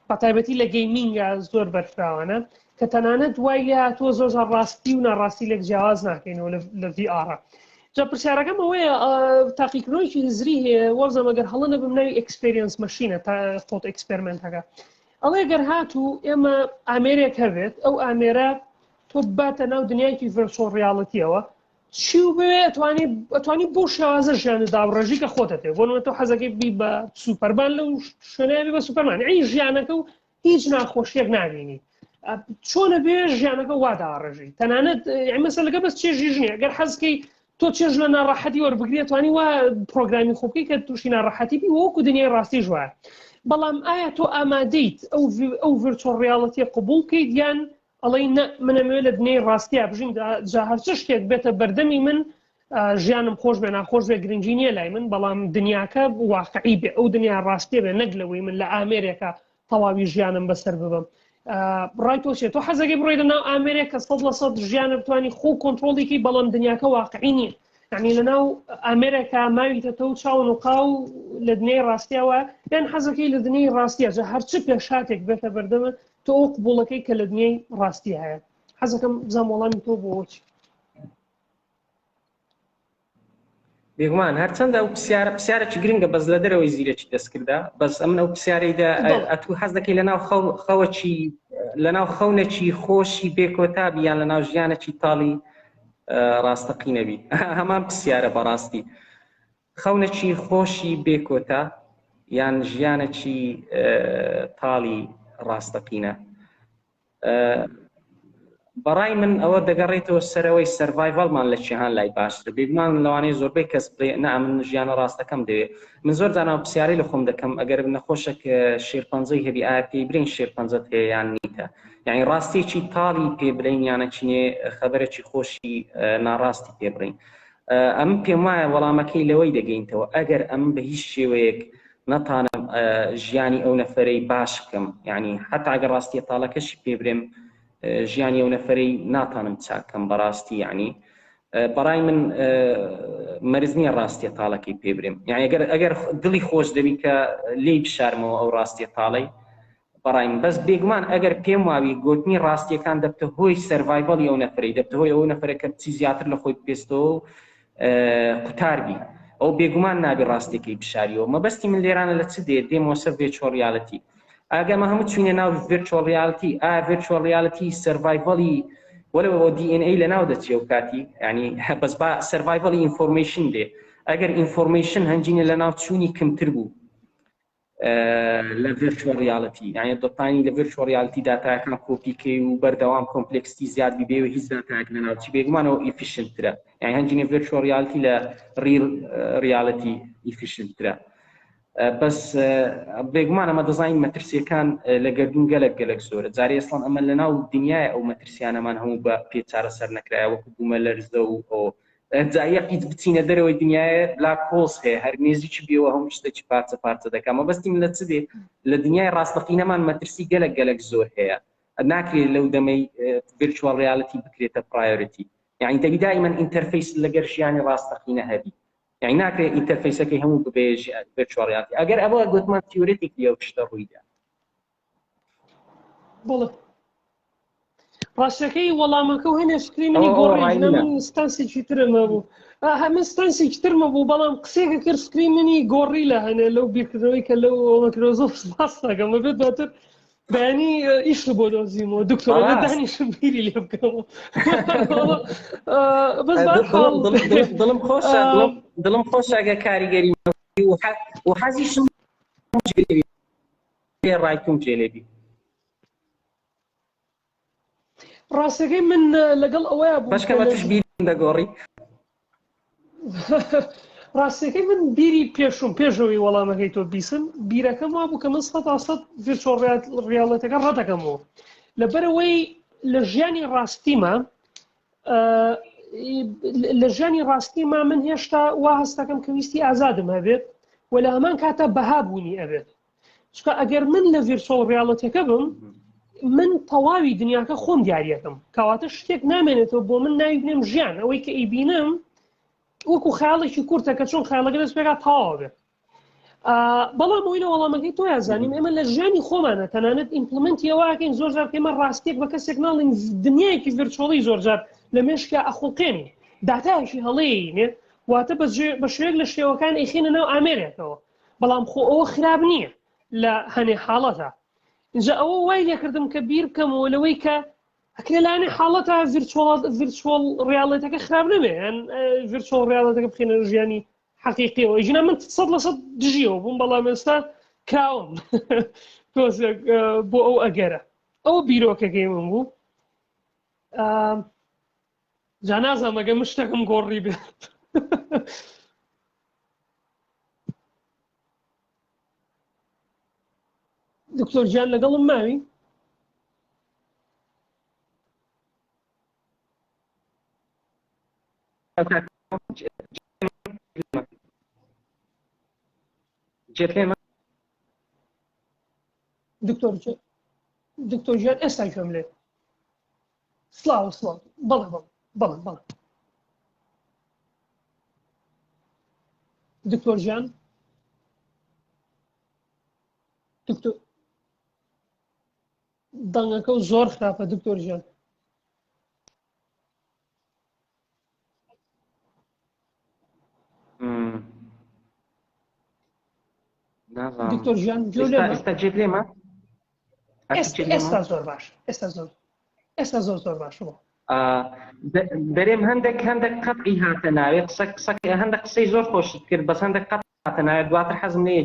بەتایبەتی لە گەیمینگە زۆر بەرفراوانە کە تەنانەت دوای لە تۆ زۆر ڕاستی و ناڕاستی لێک جیاواز ناکەینەوە لە VR. جا پرسیارەکەم ئەوەیە تاقیکردنەوەیکی نزری هەیە وەرزەم ئەگەر هەڵە نەبم ناوی ئەکسپێریەنس مەشینە تا خۆت ئەکسپێرمنتەکە. ئەڵێ گەر هاتوو ئێمە ئامێرێک هەبێت، ئەو ئامێرە تۆ باتە ناو دنیایکی ڤیرچوەڵ ڕیاڵەتیەوە، چی و بێ ئەتوانی بۆ شێوازە ژیانت داڕێژی کە خۆتە تێ بۆ تۆ حەزەکەی بی بە سوپەرمان لەو شوێنەیە بی بە سوپەرمان، یعنی ژیانەکە و هیچ ناخۆشیەک نابینی. چۆنە بێ ژیانەکە وا داڕێژی تەنانەت مەسەلەکە بەس چێژی ژنیە. ئەگەر حەزکەی تۆ چێژ لە ناڕەحەتی وەربگرێت توانی وا پرۆگرامی خۆبکەی کە تووشی ناڕەحەتی بی وەکو دنیای ڕاستی ژوایە. بەڵام ئایا تۆ ئامادەیت ئەو ڤیرچوەڵ ڕیاڵەتیە قبوڵ بکەیت یان ئەڵێ منەمەوێت لە دنیای ڕاستیە بژین جا هەر چ شتێک بێتە بەردەمی من ژیانم خۆش بێ ناخۆش بێ گرنگی نییە لای من، بەڵام دنیاکە واقعی بێ ئەو دنیا ڕاستیە بێ نەک لەوەی من لە ئامێرێکە تەواوی ژیانم بەسەر ببم. ڕای تۆ چێت تۆ حەزەکەی بڕۆیدە ناو ئامێرێک کە 100% ژیانە بتوانی خۆ کۆنتترۆڵێکی بەڵام دنیاکە واقعی نییە، یعنی لەناو ئامێرێکا ماویتە و چاون و قاو لە دنیای ڕاستیەوە یان حەزەکەی لە دنیای ڕاستیە جا هەرچ پێشاتێک بێتە بەردەمە تۆ ئەو قبوڵەکەی کە لە دنیای ڕاستی هەیە. حەزەکەم بزانم وەڵامی تۆ بۆچی. بێگومان هەرچەندە ئەو پرسیارێکی گرنگە بەس لە دەرەوەی زیرەکی دەستکردا، بەس ئەمن ئەو پرسیارەیدا ئەتوو حەز دەکەی لەناو خەونێکی خۆشی بێکۆتابی یان لەناو ژیانێکی تاڵی ڕاستەقینەبی. هەمان پرسیارە بەڕاستی خەونێکی خۆشی بێکۆتا یان ژیانێکی تاڵی ڕاستەقینە. بەڕای من ئەوە دەگەڕێتەوە سەرەوەی سەرڤایڤڵمان لە جیهان لای باشتر. بێگومان لەوانەیە زۆربەی کەس بڵێ نا من ژیانە ڕاستەکەم دەوێت. من زۆر جاران پرسیارەی لە خۆم دەکەم ئەگەر نەخۆشێک شێرپەنجەی هەبی ئایا پێی برین شێرپەنجەت هەیە یان نیتە، یعنی ڕاستێکی تاڵی پێ بڵین یانە چینێ خەبەرێکی خۆشی ناڕاستی پێ بڕین. ئەم پێم وایە وەڵامەکەی لەوەی دەگەینەوە ئەگەر ئەم بە هیچ شێوەیەک نەتانم ژیانی ئەو نەفەرەی باش بکەم، یعنی حتا ئەگەر ڕاستی تاڵەکەشی پێ برێم ژیانی ئەو نەفەرەی ناتانم چاکەم بەڕاستی، یعنی بەڕای من مەرز نییە ڕاستیە تاڵەکەی پێ برێم. یعنی ئەگەر دڵی خۆش دەبی کە لێی بشارمەوە ئەو ڕاستیە تاڵەی بەڕای من، بەس بێگومان ئەگەر پێم واوی گوتنی ڕاستیەکان دەبتە هۆی سەرڤایڤڵی ئەو نەفەرەی، دەبتە هۆی ئەو نەفەرەکە بچی زیاتر لە خۆی بپێستەوە قوتاربی، ئەو بێگومان نابی ڕاستیەکەی بشاریەوە. مەبەستی من لێرانە لە چ دێمەوە سەر ڤیرچوەڵ ریاڵەتی. ئەگەمە هەموو چوینە ناو ڤیرچوەڵ ریاڵەتی، ئایا ڤیرچوەڵ ریاڵەتی سەرڤایڤڵی وەرەوە DNA لەناو دەچێ و کاتی، ینی بەس با سەرڤایڤڵی ئینفۆرمێشن دێ. ئەگەر ئینفۆرمێشن هەنجینە لەناو چوونی کەمتر بوو لە ڤیرچوەڵ ریاڵەتی، یعنی دەتوانی لە ڤیرچوەڵ ریاڵەتی داتاکان کۆپیکەی و بەردەوام کۆمپلێکسیتی زیاد بێ و هیچ داتاک لەناوچی بێگومانەوە ئیفیشنترە، یعنی هەنجینە ڤیرچوەڵ ریاڵەتی لە ریل ریاڵەتی ئیفیشنترە. بەس بێگومان ئەمە دەزانین مەترسیەکان لە گەردون گەلک زۆرە جارێ ئێسڵان ئەمە لە ناو دنیای ئەو مەترسیانەمان هەموو بە پێ چارەسەر نەکرایە وەکو بوومە لەرزە و جایەقیت بچینە دەرەوەی دنیاە بلاک هۆڵز هەیە هەر نێزیی بێەوە هەموو شتێکی پارچە دەکەم مە بەستیم لە چ دێ لە دنیای ڕاستەقینەمان مەترسی گەلک زۆر هەیە ناکرێت لەو دەمەی ڤیرچوەڵ ریاڵەتی بکرێتە پرایۆریتی یعنی دەبی دائیمەن ئینتەرفەیس لەگەر ژیانی ڕاستەقینە هەبی یعنی ناکرێت ئینتەرفەیسەکەی هەموو ببێژ ڤیرچوەڵ ریاڵیتی ئەگەر ئەوە گوتمان تیۆرێتیکی ئەو شتە ڕوویدا بڵێ ڕاستەکەی وەڵامەکە و هێنێ سکرینی گۆڕێژنە من ستانسێکی ترمە بوو هەمن ستانسێکی ترمە بوو بەڵام قسێکە کرد سکریننی گۆڕی لە هەنێ لەو بیرکردنەوەی کە لەو مایکرۆزۆفت باس دەکەم بێت دواتر بەیانی ئیش بۆ دۆزیمەوە دکتۆرە دانیشم بیری لێ بکەمەوە بەس دڵم خۆش ئەگە کاریگەری و حەزیشم ڕایتم جێلێبی ڕاستەکەی من لەگەڵ ئەوەیە بوو بەشکەمە توش بیر دەگۆڕی ڕاستەکەی من بیری پێشەوەی وەڵامەکەی تۆ بیسم بیرەکەم وا بوو کە من 100% ڤیرچوەڵ ریاڵەتەکە ڕەتەکەمەوە لەبەرەوەی لە ژیانی ڕاستیما من هێشتا وا هەستەکەم کە ویستی ئازادم هەبێت و لە هەمان کاتە بەها بوونی ئەبێت چکە ئەگەر من لە ڤیرچوەڵ ریاڵەتەکە بم من تەواوی دنیاکە خۆم دیارەکەم کەواتە شتێک نامێنێتەوە بۆ من ناوی بنێم ژیان ئەوەی کە ئەیبینم وەکو خەیاڵێکی کورتە کە چۆن خەیاڵەکە دەست پێکات تەواو بێت بەڵام ئەوەی لە وەڵامەکەی تۆ یازانیم ئێمە لە ژیانی خۆمانە تەنانەت ئیمپلمنتی ئەوەکەین زۆر جار ئێمە ڕاستیەک بە کەسێک ناڵین دنیایەکی ڤیرچوەڵی زۆر جار لە مێشکە ئەخوڵقێنی داتایەکی هەڵەیەینێ واتە بە شوێک لە شێوەکان ئەیخێنە ناو ئامێرێکەوە بەڵام خۆ ئەوە خراپ نییە لە هەنێ حاڵەتە اینجا ئەوە وای لێکردم کە بیر بکەمەوە لەوەی کە ئەکرێلانێ حاڵەتە ڤیرچوەڵ ڕیاڵەتەکە خراپ نەبێ ڤیرچوەڵ ڕیاڵەتەکە بخێنە ژیانی حەقیقیەوە ژینە من 100% دژیەوە بووم بەڵام ئێستا کراوم تۆزێک بۆ ئەو ئەگەرە ئەو بیرۆکەکەی من بوو جا نازانم ئەگە من شتێکم گۆڕی بێت دکتۆر گیان لەگەڵم ماوی دکتۆر گیان ئێستا گوێم لێ سڵاو بەڵێ دکتۆر گیان دەنگەکە زۆر خراپە دکتۆر گیان دکتۆر گیان ئێستا زۆر باش ئێستا زۆر باش دەرێم هەندێک قەتعی هاتە ناوێت هەندێک قسەی زۆر خۆشی کرد بەس هەندێک قەت هاتە ناوێت دواتر حەزم لێ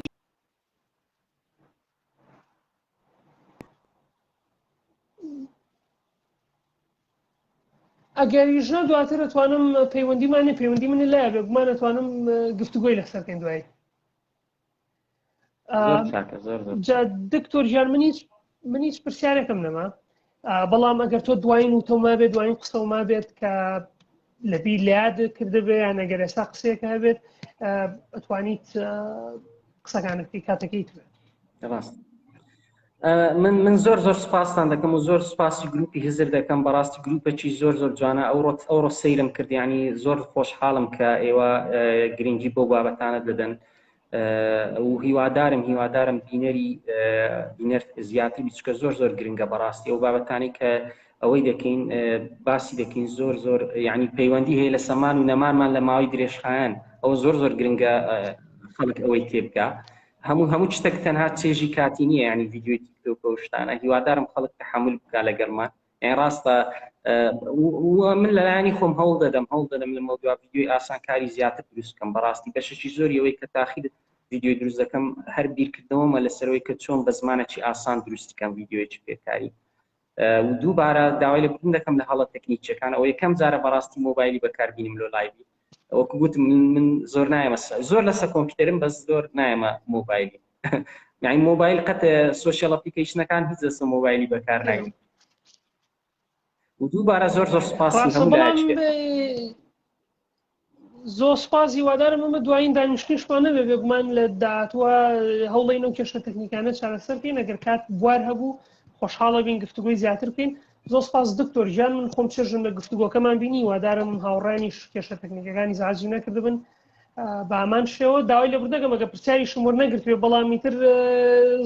ئەگەریژە دواتر ئەتوانم پەیوەندی منی لایە بێ گومان ئەتوانم گفتوگۆی لەسەرکەین دوایی دکتۆر گیان من هیچ پرسیارێکم نەما بەڵام ئەگەر تۆ دوایین و تۆما بێت دوایین قسەوما بێت کە لەبیر لایاد کردبێ یان ئەگەر ئێستا قسەیەکە هەبێت ئەتوانیت قسەکانەکەی کاتەکەی توێت من زۆر سوپاسان دەکەم و زۆر سوپاسی گروپی هزر دەکەم بەڕاستی گروپێکی زۆر جوانە ئەوڕۆ سەیرم کرد ینی زۆر خۆشحاڵم کە ئێوە گرنگی بۆ بابەتانە دەدەن و هیوادارم بینەر زیاتر بیچکە زۆر گرنگە بەڕاستی ئەو بابەتانی کە ئەوەی دەکەین باسی دەکەین زۆر ینی پەیوەندی هەیە لە سەمان و نەمانمان لە ماوەی درێژخایەن ئەو زۆر گرنگە خەڵک ئەوەی تێبکە هەموو شتێک تەنها چێژی کاتی نییە ینی ڤیدیۆی تیکتۆک و شتانە هیوادارم خەڵک تەحمل بکە لەگەڵمان یان ڕاستە من لەلایەنی خۆم هەوڵ دەدەم لە مەودوع ڤیدیۆی ئاسانکاری زیاتر دروست بکەم بەڕاستی بەشێکی زۆری ئەوەی کە تاخیر ڤیدیۆی دروست دەکەم هەر بیرکردنەوەمە لەسەرەوەی کە چۆن بە زمانێکی ئاسان دروست بکەم ڤیدیۆیەکی پێکاری و دووبارە داوای لەبوون دەکەم لە هەڵە تەکنیکیەکان ئەو یەکەم جارە بەڕاستی مۆبایلی بەکاربینیم لۆ لایڤی وەکو گوت من زۆر نایەمە زۆر لەسەر کۆمپیوتەرم بەس زۆر نایەمە مۆبایلی یعنی مۆبایل قەت سوشیال ئەپلیکیشنەکان هیچ دەستە مۆبایلی بەکار ناهێنم و دووبارە زۆر سوپاسی هەموو زۆر سپاس هیوادارم ئەمە دوایین دانیشتنیشمان نەبێ بێگومان لە داهاتوە هەوڵین و کێشە تەکنیکانە چارەسەر بکەین ئەگەر کات بوار هەبوو خۆشحاڵە بین گفتوگۆی زیاتر بکەین زۆر سپاس دکتۆر گیان من خۆم چێژم لە گفتوگۆکەمان بینی هیوادارم هاوڕێنیش کێشە تەکنیکەکانی زعاجی نەکردبن بە ئامان شێوە داوای لە بردەکەم ئەگە پرسیاریشم وەرنەگرتوێ بەڵامیتر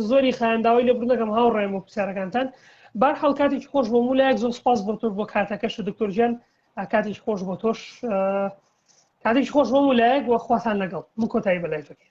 زۆری خایەن داوای لە بردەکەم هاوڕێم و پرسیارەکانتان بەرحاڵ کاتێکی خۆش بۆ مولایەک زۆر سپاس بۆ تۆ بۆ کاتەکەش دکتۆر گیان کاتێکی خۆش بۆ تۆش کاتێکی خۆش بۆ مولایەک وە خواتان لەگەڵ من کۆتایی بەلایەکەی